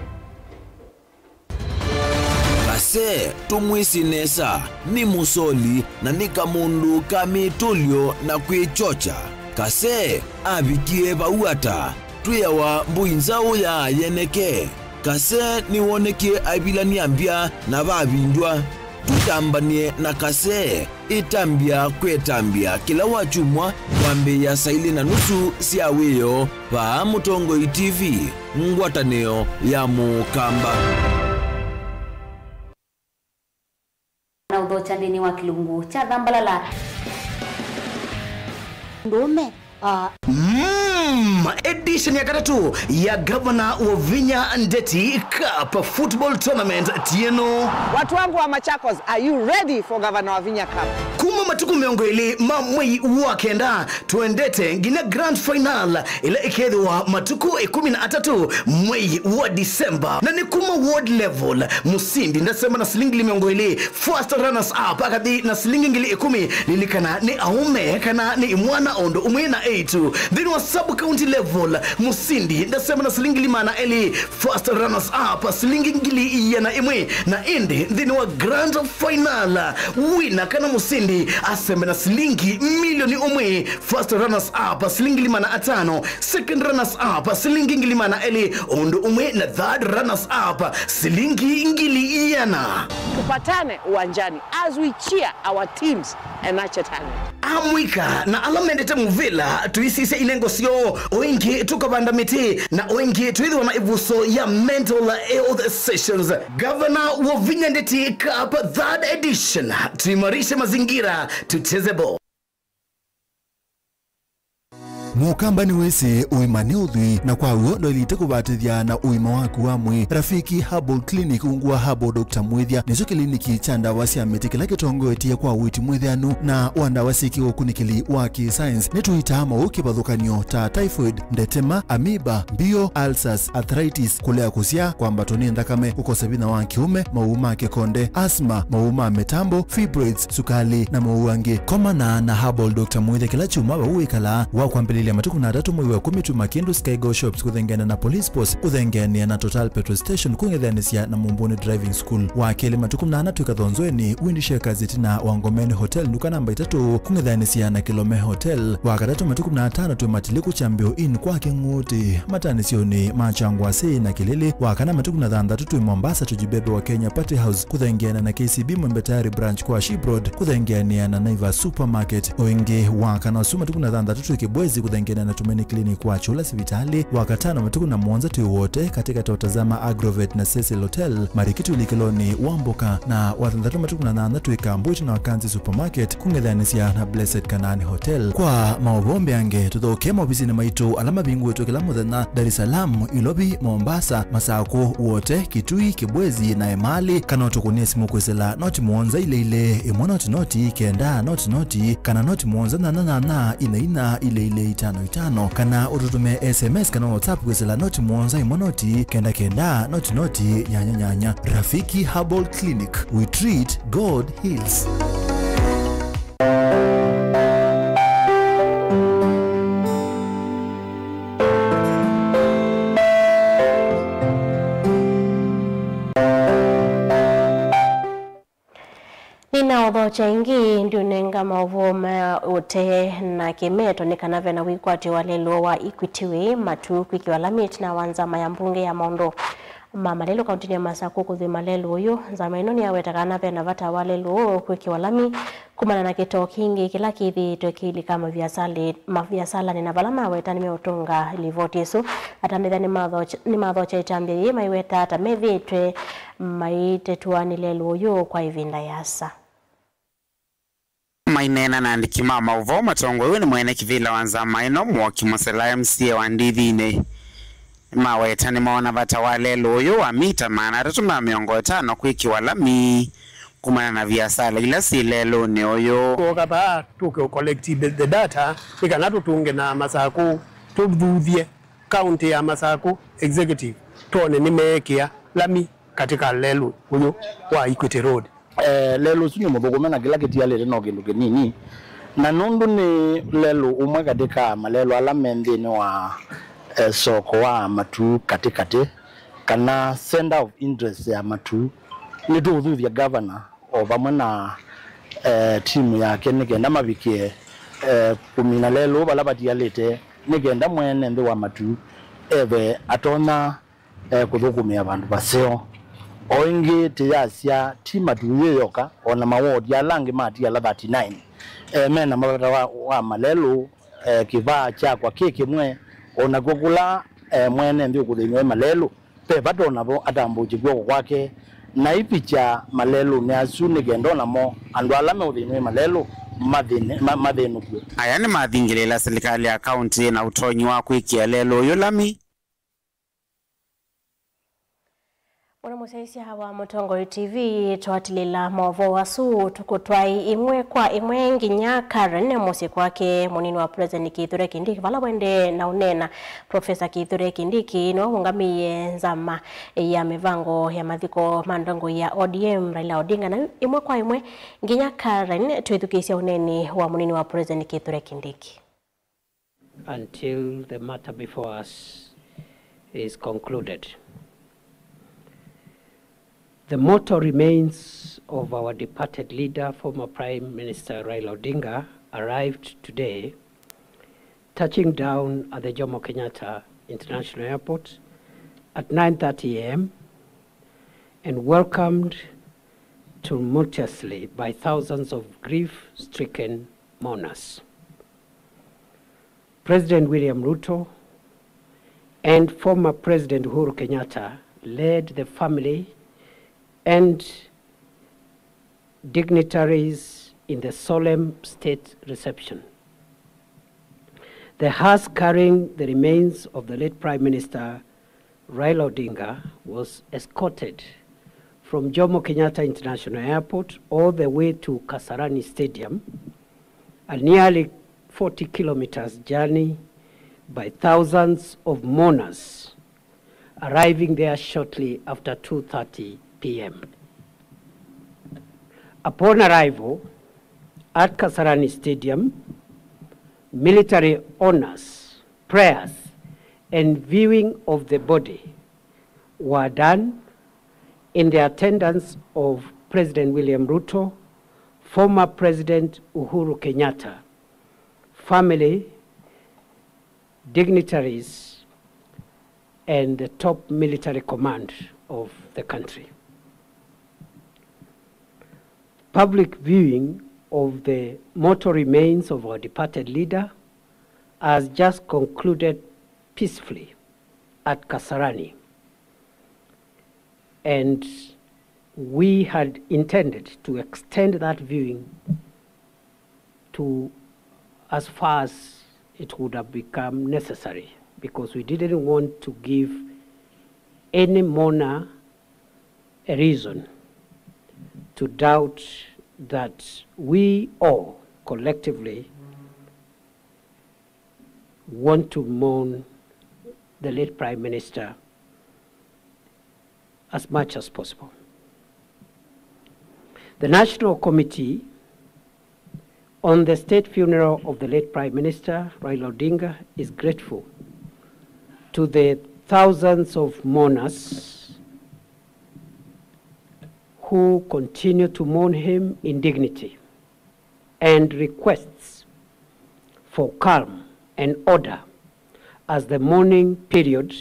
Kase tumwisi nesa ni musoli na nika mundu kamitulio na kwichocha. Kase abikie bauata tuyawa mbuinzao ya yeneke. Kase niwonekie abilani ambia na babindwa. Tutambanie na kase itambia kwetambia kila wachumwa wambe ya saili na nusu siaweyo pa Mutongoi TV ngwataneo ya Mukamba. Na udhocha ndini wa kilungu cha dhambalala ndume edition ya katatu ya Governor Wavinya Ndeti Cup Football Tournament tieno. Watu wangu wa Machakos, are you ready for Governor Wavinya Cup? Kuma matuku miongo ili mamwei wakenda tuendete ngina grand final ile ikethwa matuku 13 mwei wa Disemba na ni kuma ward level musindi ndasema na silingi miongo ili first runners up akadi na silingi ngili 10 lilikana ni aume kana ni mwana ondo umwena 8 then wa sub county level musindi ndasema na silingi limana eli first runners up silingi ngili yana imwe na indi then wa grand final winner kana musindi aseme na silingi milioni umwe first runners up silingi limana 5 second runners up silingi ngili mana eli ondo umwe na third runners up silingi ngili yana. Tupatane uwanjani as we cheer our teams and nurture talent. Amwika na alamendete muvila tuisise inengo sio oingi tukabanda miti na oingi tuidhiwa na ivuso ya mental health sessions. Governor Wavinya Ndeti Cup 3rd edition, tuimarishe mazingira, tucheze ball. Mukamba ni wese uimane udhui na kwa uo ndo ilite kubatithia na uima waku wa mwi. Rafiki Herbal Clinic ungua Herbal Dr. Mwithia nizo kliniki chanda wasi ametikila kitongo etia kwa witi mwithianu na wanda wasiki ukunikili waki science nituitama ukibadhukanio ta typhoid, ndetema, amoeba, bio, ulcers, arthritis, kulea kusia kwa mbatoni ndakame ukosebina wa kiume, mauma kekonde, asma, mauma metambo, fibroids, sukali na mauange. Komana na Herbal Dr. Mwithia kila chuma wa uikala wa kwa mbele ya matuku na 3 mwezi wa 10 tu Makindu Skygo Shops kuthengana na Police Post kuthengania na Total Petrol Station kungethanisia na Mumbuni Driving School wa kele matuku na 4 tukathonzweni Windshare Gazeti na Wangomeni Hotel duka namba 3 kungethanisia na Kilome Hotel wa katatu matuku na 5 tu Matiliku Chambio Inn kwa Kinguti matanisioni Machangwa Sei na Kilele wa kana matuku na 3 tu Mombasa tujibebe wa Kenya Party House kuthengana na KCB Mwembetari branch kwa Shibroad kuthengania na Naivas Supermarket oinge wa kana suma matuku na 3 tu Kibwezi kuthengana na Tumeni Clinic kwa Chula Sivitali wakatano matuku na Mwanza tu wote katika totazama Agrovet na Cecil Hotel Marikitu Likeloni Wamboka na watandatu matuku na 8 tu Ikambuchi na Wakanzi Supermarket kungethanisia na Blessed Kanani Hotel kwa mauvombe ange tuthoke mobisi na maitu alama bingu wetu kila muthenya Dar es Salaam Ilobi Mombasa Masako wote Kitui Kibwezi na Emali kana tukunie simu kwesela noti Mwanza ile imona noti kenda noti kana noti Mwanza na ina ile 55 kana ututume SMS kana WhatsApp kwesela noti Mwanza imonoti kenda noti nyanya. Rafiki Herbal Clinic, we treat, God heals. Ninaodho chaingi ndio nenga mauvoma ote na kimeto nikanave na wikwati walelo wa Equity Way matu kwikiwa lamit na wanza mayambunge ya Mondo mama lelo kaunti ya Masako kuthi malelo uyu zama ino ni awetakana ve na vata walelo kwikiwa lami kumana na kito kingi kila kithi twekili kama maviasala nina balama weta nimeutunga livotisu atamedha ni madhocha itambia ye maiweta atamethitwe maitetuani lelo uyu kwa ivinda yasa. Mainena na ndikima mauvo matongo uyu ni mwene kivila wanza maino mwoki mwasela MCA wa ndithine maweta ni maona vata walelo uyu wa mita maana ratuma miongo 5 kwikiwa lami kumana na viasala ila si lelo ni uyu kapa tuke collect the data ikana tutunge na Masako tuvuthie county ya Masako executive tone nimeekea lami katika lelo uyu wa Equity Road. Lelo sunyo mubogomena kila kitia lele no kindu kinini na nundu ni lelo umwe katika malelo alamende ni wa soko wa matu katikati kana center of interest ya matu ni tuthuvia governor ovamwe na timu yake nigenda mabikie kumina lelo balabatia lete nigenda mwene ndi wa matu eve atona kuthukumia abandu baseo oingi tiyasia tima tuyeyoka ona mawodi ya langi mati ya 39 mena mabata wa malelo kivaa cha kwa keke mwe ona gugula mwene ndio kulinywe malelo pe bato nabo atambuji gwo kwake na ipicha malelo ne asuni gendona mo andu alame ulinywe malelo mathĩnũku. Aya nĩ mathingĩrĩra serikali ya kaunti na ũtonyi wa kwikia lelo ũyũ Lami. Wana musaisia hawa Mutongo TV twatilila movo wasu tukutwai imwe kwa imwe nginya Karen musi kwake munini wa President Kithure Kindiki vala wende na unena Professor Kithure Kindiki no ungamiye nzama ya mivango ya mathiko mandongo ya ODM Raila Odinga na imwe kwa imwe nginya Karen tuithukisia uneni wa munini wa President Kithure Kindiki. Until the matter before us is concluded. The motto remains of our departed leader, former Prime Minister Raila Odinga, arrived today, touching down at the Jomo Kenyatta International Airport at 9:30 a.m. and welcomed tumultuously by thousands of grief-stricken mourners. President William Ruto and former President Uhuru Kenyatta led the family and dignitaries in the solemn state reception. The hearse carrying the remains of the late Prime Minister Raila Odinga was escorted from Jomo Kenyatta International Airport all the way to Kasarani Stadium, a nearly 40 kilometers journey by thousands of mourners, arriving there shortly after 2:30 p.m. Upon arrival at Kasarani Stadium, military honors, prayers, and viewing of the body were done in the attendance of President William Ruto, former President Uhuru Kenyatta, family, dignitaries, and the top military command of the country. Public viewing of the mortal remains of our departed leader has just concluded peacefully at Kasarani. And we had intended to extend that viewing to as far as it would have become necessary, because we didn't want to give any mourner a reason to doubt that we all collectively want to mourn the late Prime Minister as much as possible. The National Committee on the state funeral of the late Prime Minister Raila Odinga is grateful to the thousands of mourners who continue to mourn him in dignity, and requests for calm and order as the mourning period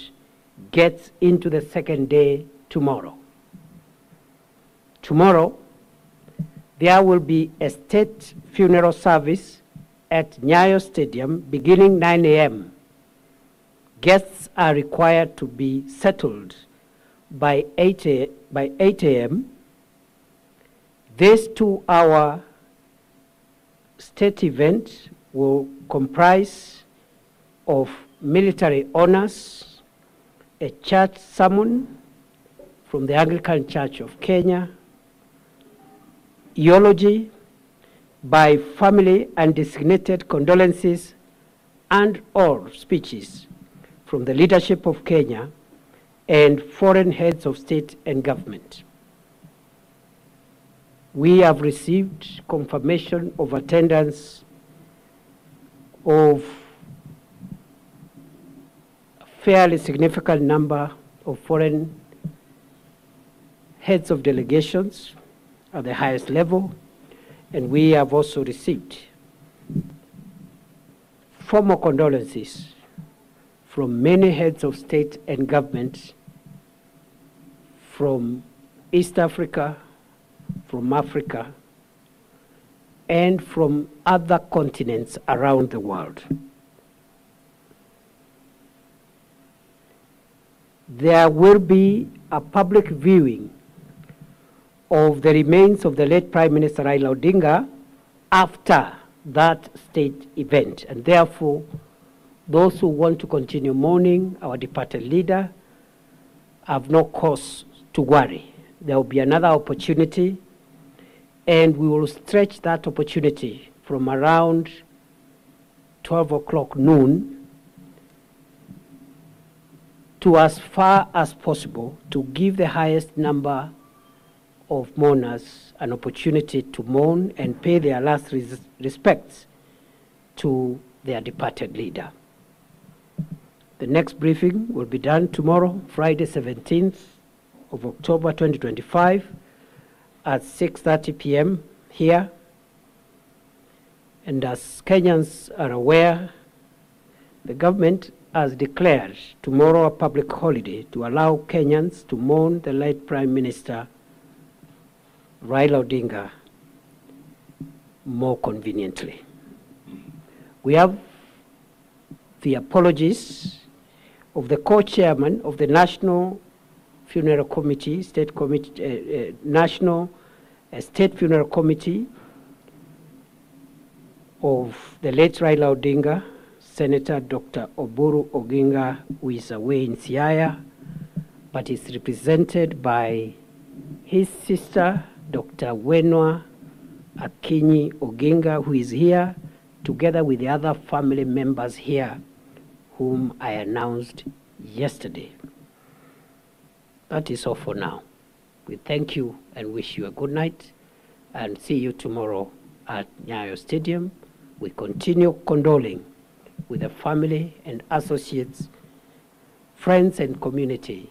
gets into the second day tomorrow. Tomorrow, there will be a state funeral service at Nyayo Stadium beginning 9 a.m. Guests are required to be settled by 8 a.m. This 2-hour state event will comprise of military honors, a church sermon from the Anglican Church of Kenya, eulogy by family and designated condolences, and all speeches from the leadership of Kenya and foreign heads of state and government. We have received confirmation of attendance of a fairly significant number of foreign heads of delegations at the highest level, and we have also received formal condolences from many heads of state and government from East Africa, from Africa, and from other continents around the world. There will be a public viewing of the remains of the late Prime Minister Raila Odinga after that state event. And therefore, those who want to continue mourning our departed leader have no cause to worry. There will be another opportunity, and we will stretch that opportunity from around 12 o'clock noon to as far as possible to give the highest number of mourners an opportunity to mourn and pay their last respects to their departed leader. The next briefing will be done tomorrow, Friday 17th of October 2025 at 6:30 p.m. here. And as Kenyans are aware, the government has declared tomorrow a public holiday to allow Kenyans to mourn the late Prime Minister Raila Odinga more conveniently. We have the apologies of the co-chairman of the National Funeral Committee, National State Funeral Committee of the late Raila Odinga, Senator Dr. Oburu Oginga, who is away in Siaya, but is represented by his sister, Dr. Wenwa Akinyi Oginga, who is here, together with the other family members here, whom I announced yesterday. That is all for now. We thank you and wish you a good night, and see you tomorrow at Nyayo Stadium. We continue condoling with the family and associates, friends and community,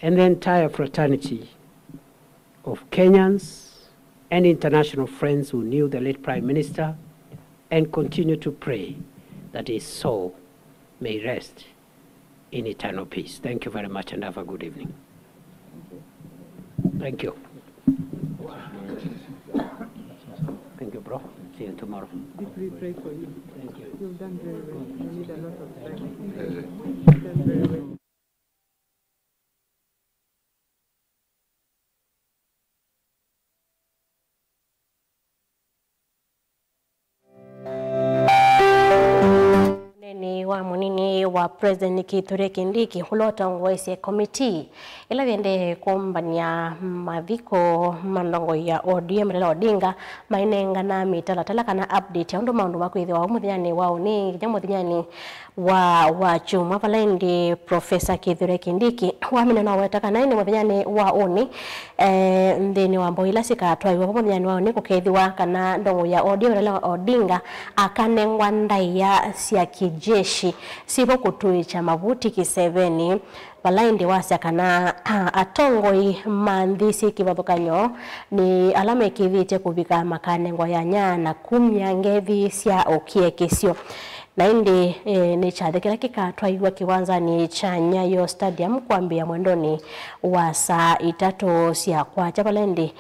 and the entire fraternity of Kenyans and international friends who knew the late Prime Minister, and continue to pray that his soul may rest in eternal peace. Thank you very much and have a good evening. Thank you. Thank you, bro. See you tomorrow. Deeply pray for you. Thank you. You've done very well. You need a lot of time. You've done very well. wa munini wa President Kithure Kindiki hulota ngoise committee ila vende kumbania mathiko mandongo ya ODM Raila Odinga mainenga na mitalatala kana update ya ndo maundu makwithwa umuthiyani wao ni jamuthiyani wa chuma palaindi Professor Kithure Kindiki wamina na wetaka naini muthiyani wa oni ndini wa mboila sikatwa iwa muthiyani wao ni kukethiwa kana ndongo ya ODM Raila Odinga akanengwa ndaiya cia kijeshi sipo kutuicha mavuti kiseveni balaindi wasa kana atongoi mandhisi kivathukanyo ni alama ikithite kuvika makanengo ya nyana kumya ngethi cia okie kisio na indi ni chathikira kikatwaigwa kiwanza ni cha Nyayo Stadium kwambia mwendoni wa saa 3 cia kwacha balaindi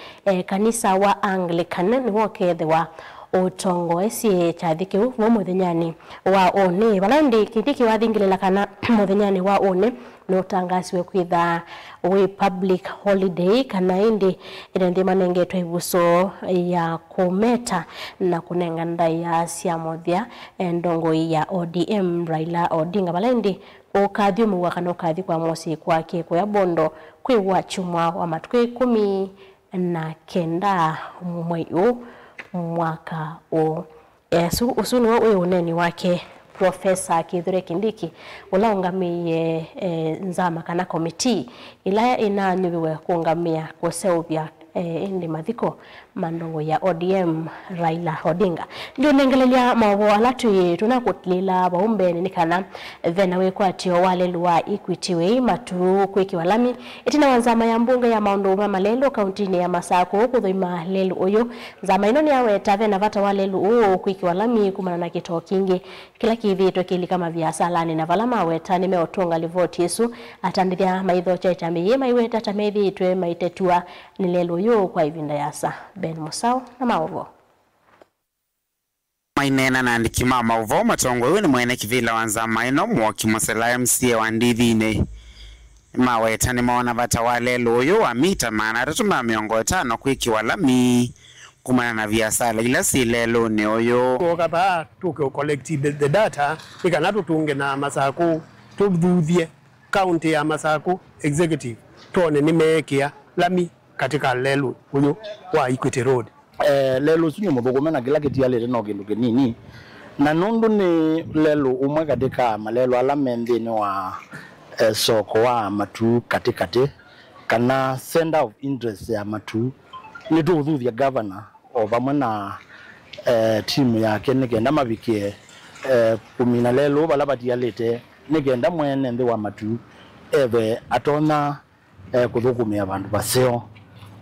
kanisa wa Anglican ni wokethwa utongo esi chathiki u muthnyani wa one balandi Kindiki wathingilila kana muthnyani wa one no tangasiwe kwitha we public holiday kana indi ende manengetwe ibuso ya kumeta na kunenga ndai ya siamothia ndongo ya ODM Raila Odinga balandi ukathiumu wakano kathi kwa mosi kwake kwa bondo kwiwa chumwa wa matukwe 19 mweu mwaka o usuni wa uneni wake Professor Kithure Kindiki ulaungamiye nzama kana committee ila inanyubiwe kuungamia kuseuvya indi mathiko mandongo ya ODM Raila Odinga ndio nengelelia mawo alatu tunakutlila baumbe ni kana thena we kwatio wale lwa Equity Way matu kwiki walami itina wanzama ya mbunga ya maundu malelo kauntini ya Masako kuthoima lelu uyu nzama ino ni awe tavena vata wale lu kwiki walami kumana na kito kingi kila kivito kili kama vya salani na valama weta nimeotunga livoti Yesu atandithia maitho cha itambi maiweta tamethi itwe maitetua ni lelu uyu kwa ivinda yasa Ben Musau na mauvo mainena na ndikima mauvo matongo uyu ni mwene kivila wanzama ino mwoki Musela MCA wa Ndithine maweta ni maona vata wale loyo wa mita maana ratuma 5 kwiki walami kumana na biasala ila si lelo ne oyo kokaba tuke collect the data ikana tutunge na Masaku tuthudhie county ya Masaku executive tone nimekia lami katika lelo huyo wa Equity Road lelo sunyo mudogomena kila kitiale no kindu kinini na nundu ni lelo umwe katika malelo ala mendini wa soko wa matu katikati kana center of interest ya matu ni tuthudhia governor ovamwe na timu yake nigenda mabikie kumina lelo bala batialite nigenda mwene ndi wa matu eve atona kuthukumia abandu baseo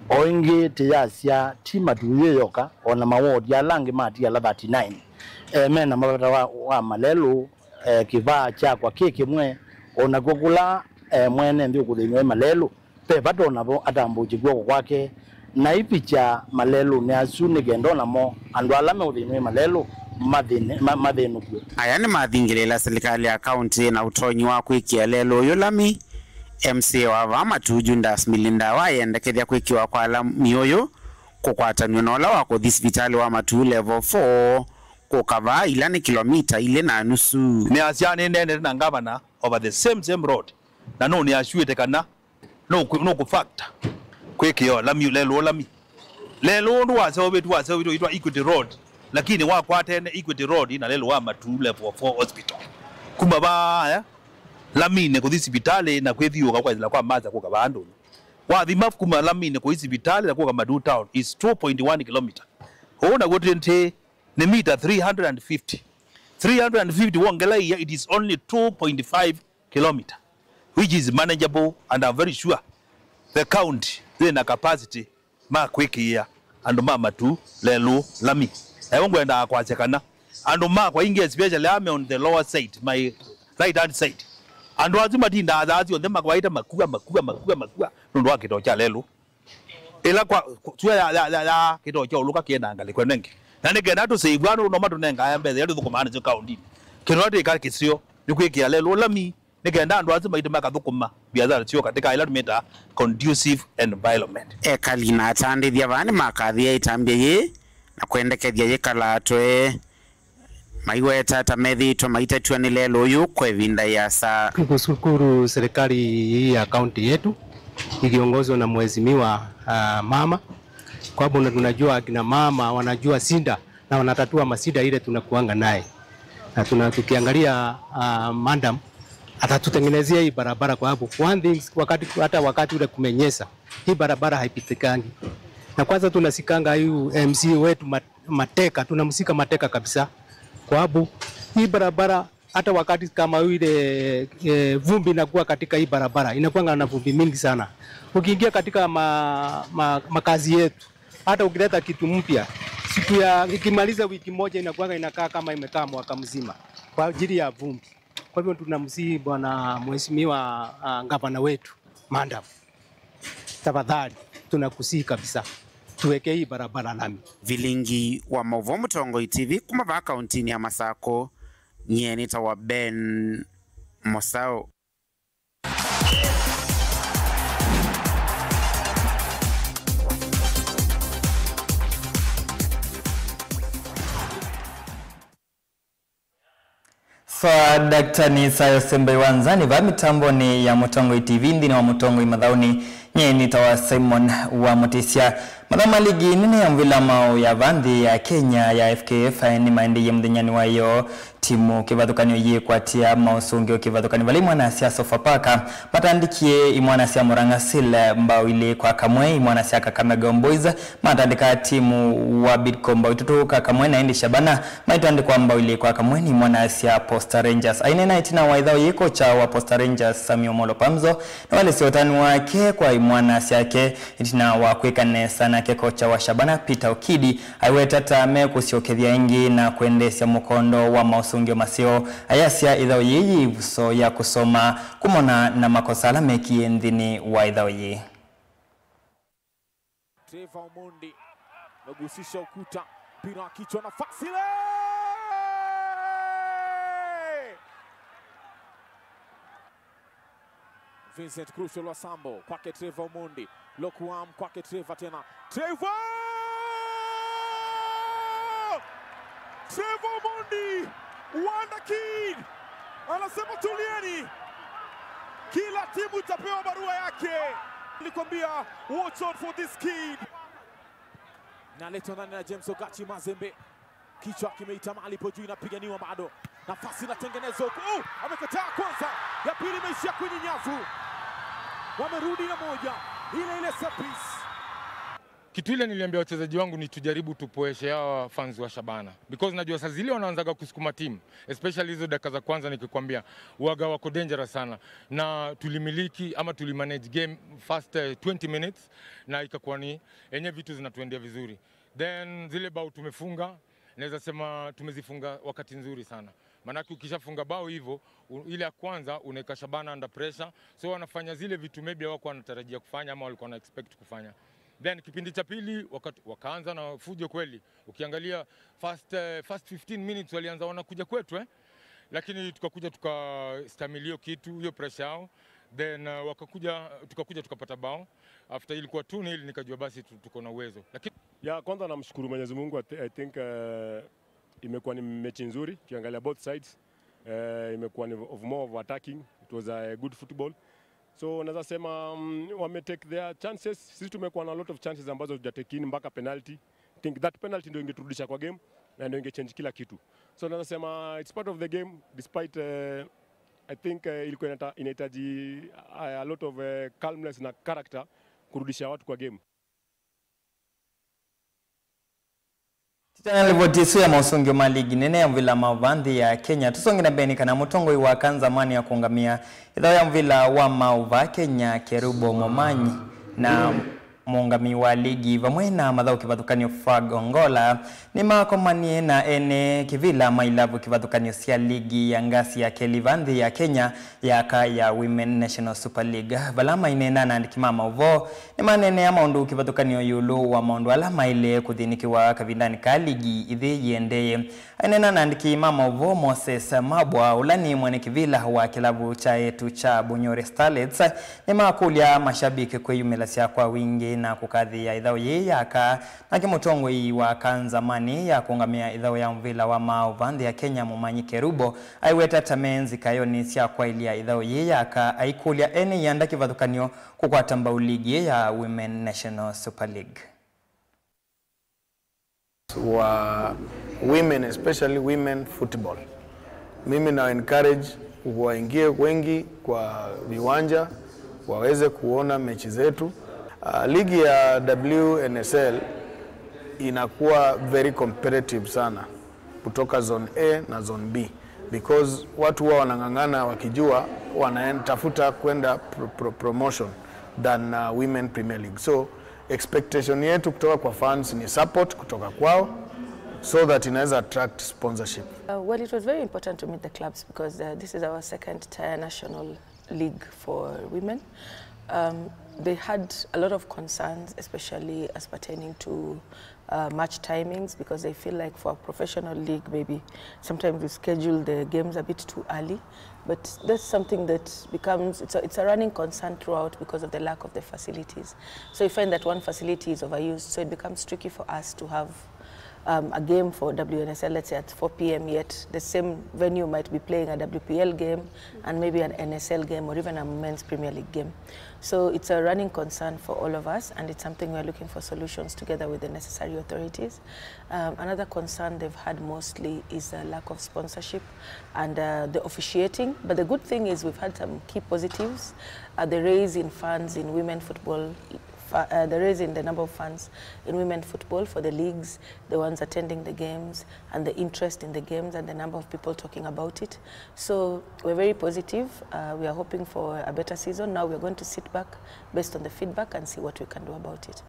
oingi tiyasia timatu yoka ona mawodi ya langi mati ya 39 mena mabata wa malelo kivaa cha kwa keke mwe ona gogula mwene ndi ukudinwe malelo pe bato nabo atambuji gwo kwake na ipicha malelo ne asuni gendona mo andu alame udinwe malelo madhenu aya ni mathingilela serikali ya county na utonyi wa kwikia lelo yolami MCA wa vama Judas Milinda wa yendekethia kwikiwa kwa lami oyo kukwatanwa nola wa kuthi hospitali wa matu level 4 kukava ila ni kilomita ile na nusu ni asiani nene na ngavana over the same road na no ni ashuete kana no ku factor kwekio lami lelo ndo wasewetu itwa Equity Road lakini wa kwatene Equity Road ina lelo wa matu level 4 hospital kuma ba lamine kuthi hospitali na kwethiuka kwa zila kwa maza kwa bandu wa thimafu kuma lamine kwa hospitali na kwa Madu town is 2.1 km ona gotente ni meter 350 wongela here it is only 2.5 km which is manageable and I'm very sure the county then a capacity ma quick here and ma matu lelo lami ngwenda kwachekana and ma kwa ingi especially I'm on the lower side my right hand side and wazima tinda azazi on them makwaita makua ndo wakitocha lelo ila kwa tuya ya kitocha uluka kienda ngali kwenenge na nigenda tu seibwano no matu nenga yambeze yadu thukumana jo county kinote ikakisio nikwikia lelo lami nigenda ndo wazima itemaka thukuma biashara sio katika ila tumeta conducive environment ekalina atandithia bani makathia itambia ye na kwendekethia yekala twe maiweta tamethitwa maitatwa ni lelo uyu kwa vinda ya saa. Kushukuru serikali hii ya kaunti yetu ikiongozwa na mheshimiwa mama, kwa sababu tunajua akina mama wanajua sinda na wanatatua masida ile tunakuanga naye, na tukiangalia madam atatutengenezea hii barabara, kwa sababu one thing wakati ule kumenyesha hii barabara haipitikangi, na kwanza tunasikanga huyu MC wetu mateka, tunamsika mateka kabisa, kwa sababu hii barabara hata wakati kama ile vumbi inakuwa katika hii barabara inakuwa na vumbi mingi sana. Ukiingia katika makazi yetu, hata ukileta kitu mpya siku ya ikimaliza wiki moja inakuwa inakaa kama imekaa mwaka mzima kwa ajili ya vumbi. Kwa hivyo tunamsihi bwana mheshimiwa gavana wetu Mandam, tafadhali tunakusihi kabisa tuweke hii barabara lami. Vilingi wa Mauvo Mutongo TV kumava kauntini ya Masako, nyenita wa Ben Mosao. Daktari Sayo Sembe wanzani va mitamboni ya Mutongo TV ndini wa Mutongo imadhauni nyenita wa Simon wa Mutisia. Madama ligi nini ya mvilama ya vandhi ya Kenya ya FKF ni maindi ya mdhenyani wa iyo timu kivathukani uye kwa tia mausungi o kivathukani vali mwana siya Sofapaka matandikie imwana siya Murang'a Seal mbao ili kwa Kamwe imwana siya Kakamega Homeboyz matandika timu wa Bidco mbao itutu Kakamwe na Indi Shabana maitandikwa mbao ili kwa Kamwe ni imwana siya Posta Rangers. Ainena itina waidhao ye kocha wa Posta Rangers Samio Molo Pamzo na wale siotani wake kwa imwana siya ke itina wakwekane sana ke kocha wa Shabana Peter Okidi aiwetata mekusiokethia ingi na kuendesya mukondo wa mausungio masio ayasia idhao yeyi vuso ya kusoma kumona na makosala meki endhini wa idhao ye. Trevor Omondi megusisha ukuta mpira kichwa nafasi ile Vincent Crucial wa Sambo kwake Trevor Omondi Lokuam kwake Trevor tena Trevor Trevor Mondi, Wanda Kid anasema tulieni, kila timu itapewa barua yake. Nilikwambia watch out for this kid. Na leto ndani na James Ogachi Mazembe, kichwa kimeita mahali po juu, inapiganiwa bado, nafasi inatengenezwa huko. Amekataa kwanza, ya pili imeishia kwenye nyavu. Wamerudi na moja, ile set piece. Kitu ile niliambia wachezaji wangu ni tujaribu tupoeshe hawa fans wa Shabana, because najua saa zile wanaanzaga kusukuma timu, especially hizo dakika za kwanza nikikwambia waga wako dangerous sana, na tulimiliki ama tulimanage game first 20 minutes na ikakuwa ni yenye vitu zinatuendea vizuri. Then zile bao tumefunga, naweza sema tumezifunga wakati nzuri sana. Manake ukishafunga bao hivyo, ile ya kwanza unaeka Shabana under pressure, so wanafanya zile vitu maybe wako wanatarajia kufanya ama walikuwa na expect kufanya. Then kipindi cha pili wakaanza na fujo kweli. Ukiangalia first 15 minutes walianza wanakuja kwetu lakini tukakuja tukastamilio kitu hiyo pressure yao. Then tukakuja tukapata bao. After ilikuwa 2-0 nikajua basi tuko na uwezo. Lakini ya kwanza namshukuru Mwenyezi Mungu, I think imekuwa ni mechi nzuri. Ukiangalia both sides imekuwa ni more of attacking. It was a good football. So naweza sema wame take their chances. Sisi tumekuwa na a lot of chances ambazo hujatake in mpaka penalty. I think that penalty ndio ingeturudisha kwa game na ndio ingechange kila kitu. So naweza sema it's part of the game, despite I think ilikuwa inahitaji a lot of calmness na character kurudisha watu kwa game. Titana levotisu ya mausungio maligi nene ya mvila mavandhi ya Kenya. Tusongi na beni kana mutongo iwa kanza mani ya kuungamia idhao ya mvila wa mauva Kenya Kerubo Momanyi na muungami wa ligi vamwena madhau kivathukani Frag Ongola ni makomanie na ene kivila mailavu kivathukani sia ligi ya ngasi ya Kelivandhi ya Kenya ya Women National Super League. Valama inena na ndikimama uvo ni manene ya maundu kivathukani yulu wa maundu alama ile kuthinikiwa kavindani ka ligi ithi yendeye. Inena na ndikimama uvo Moses Mabwa ulani mwene kivila wa kilavu cha yetu cha Bunyore Starlets ni makulia mashabiki kwa yumelasia kwa wingi na kukadhi ya idhao ye yaka na kimutongo wa kanzamani ya kuungamia idhao ya mvila wa mauvandhi ya Kenya Momanyi Kerubo aiweta tamenzi kayoni siya kwa ilia idhao ye yaka aikulia ene yanda kivathukanio kukwata mbau ligi ya Women National Super League. Wa women, especially women football, mimi na encourage waingie wengi kwa viwanja waweze kuona mechi zetu. Ligi ya WNSL inakuwa very competitive sana kutoka zone A na zone B, because watu huwa wanangangana wakijua wanatafuta kwenda promotion than Women Premier League. So expectation yetu kutoka kwa fans ni support kutoka kwao, so that inaweza attract sponsorship. Well, it was very important to meet the clubs because this is our second tier national league for women. They had a lot of concerns, especially as pertaining to match timings, because they feel like for a professional league, maybe sometimes we schedule the games a bit too early. But that's something that becomes, it's a running concern throughout because of the lack of the facilities. So you find that one facility is overused, so it becomes tricky for us to have a game for WNSL, let's say at 4 p.m. yet the same venue might be playing a WPL game and maybe an NSL game or even a Men's Premier League game. So it's a running concern for all of us, and it's something we're looking for solutions together with the necessary authorities. Another concern they've had mostly is a lack of sponsorship and the officiating. But the good thing is we've had some key positives. The raise in funds in women football, the raise in the number of fans in women football for the leagues, the ones attending the games, and the interest in the games and the number of people talking about it. So we're very positive. We are hoping for a better season. Now we're going to sit back based on the feedback and see what we can do about it.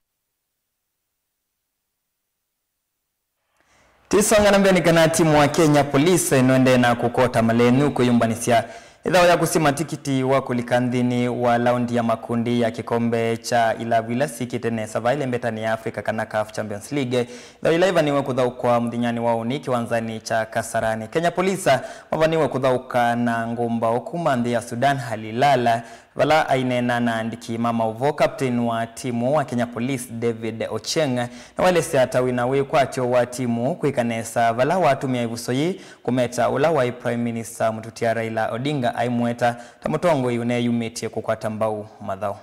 Tisonga na mbeni kana timu wa Kenya Police inoende na kukota malenu kuyumbanisia idhao ya kusima tikiti wa kulikandhini wa laundi ya makundi ya kikombe cha ilavila sikitene savaile mbetani ya Afrika kana CAF Champions League. Idhao ilaiva niwe kudhauka mdhinyani wa uniki wanzani cha Kasarani. Kenya Police mavaniwe kudhauka na ngumba okumandhi ya Sudan Halilala vala ainena na andiki mama uvo captain wa timu wa Kenya Police David Ocheng na wale siata winawe kwatyo wa timu kwikanesa vala watumia ivusoyi kumeta ula wa Prime Minister Mututia Raila Odinga aimweta tamutongo yune yumetie kukwata mbau madhao.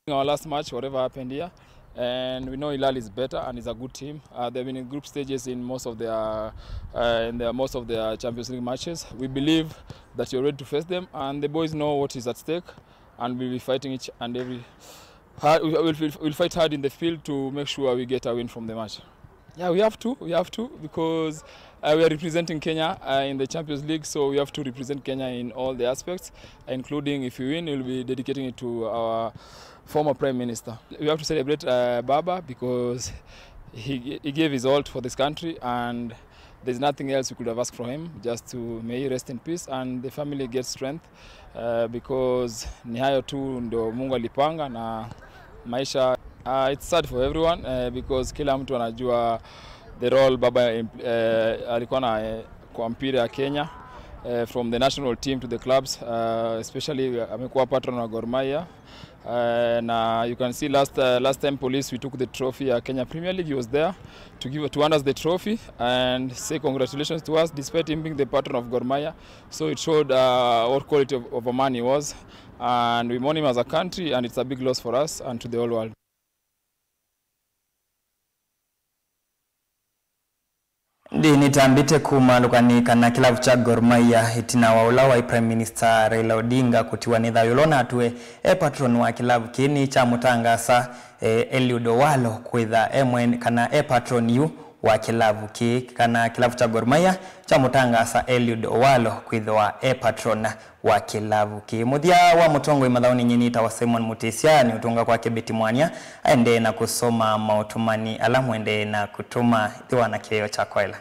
Our last match, whatever happened here, and we know Hilal is better and is a good team. They've been in group stages in most of their Champions League matches. We believe that you're ready to face them, and the boys know what is at stake, and we'll be fighting each and every. We'll fight hard in the field to make sure we get a win from the match. Yeah, we have to because we are representing Kenya in the Champions League, so we have to represent Kenya in all the aspects, including if we win, we'll be dedicating it to our former Prime Minister. We have to celebrate Baba because he gave his all for this country, and there's nothing else we could have asked from him, just to may he rest in peace and the family get strength because ni hayo tu ndo Mungu alipanga na maisha. It's sad for everyone because kila mtu anajua the role Baba alikuwa na kwa mpira ya Kenya, from the national team to the clubs, especially amekuwa patron wa Gor Mahia. Now you can see last time Police we took the trophy Kenya Premier League. He was there to hand us the trophy and say congratulations to us despite him being the patron of Gor Mahia. So it showed what quality of a man he was, and we mourn him as a country, and it's a big loss for us and to the whole world. Ndi nitambite kumalukanika na kilavu cha Gor Mahia itina waula wa Prime Minister Raila Odinga kutiwa nidha yulona atue patron wa kilavu kini cha mutangasa Eliud Owalo kwitha emwen kana patron yu wa kilavu ki kana kilavu cha Gor Mahia cha mutangasa Eliud Owalo kwitha patron wa kilavu ki muthia wa mutongo imathauni nyini ta wa Simon Mutisia ni utunga kwa Kebeti Mwania aende na kusoma mautumani alamu ende na kutuma thiwa na kio cha koila.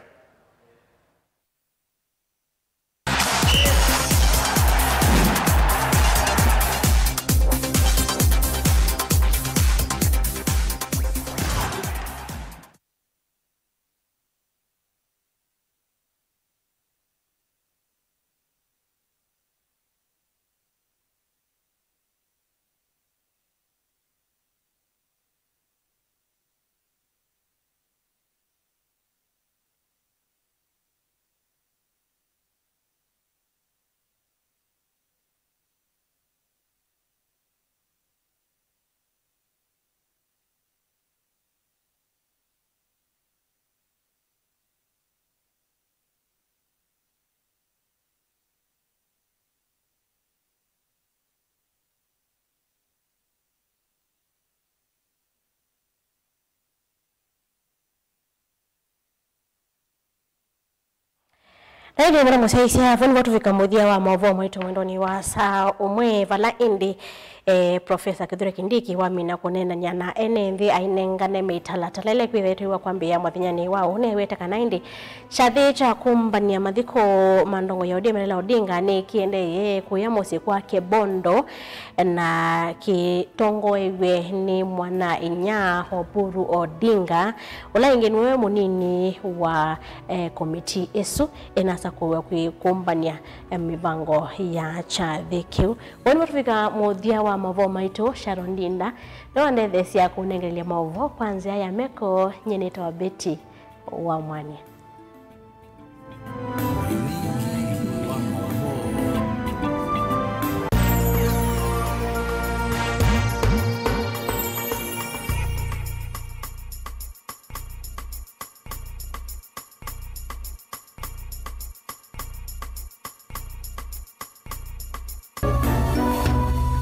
Naige mwana musaisia vani watu vikamudia wa maovu mwetu mwendoni wa saa umwe vala indi Professor Kithure Kindiki wa mina kunena nyana enenthi ainengane meitala talele kwithitu wa kwambia mwathinyani wao ne weta kana indi chathi cha kumbania mathiko mandongo ya Raila Odinga ni kiende kuya musi kwa Kebondo na kitongo ewe ni mwana inya Oburu Odinga ula ingeni wewe munini wa komiti esu enasa kuwa kumbania mivango ya chathi kiu wani watufika muthia wa mavo maito Sharon Dinda no ndethesia kunengerelia mavo kwanza ya meko nyeneta wa Beti wa Mwani.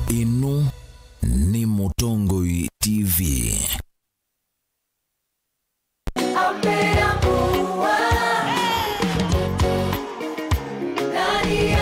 Inu ni Mutongoi TV. Nani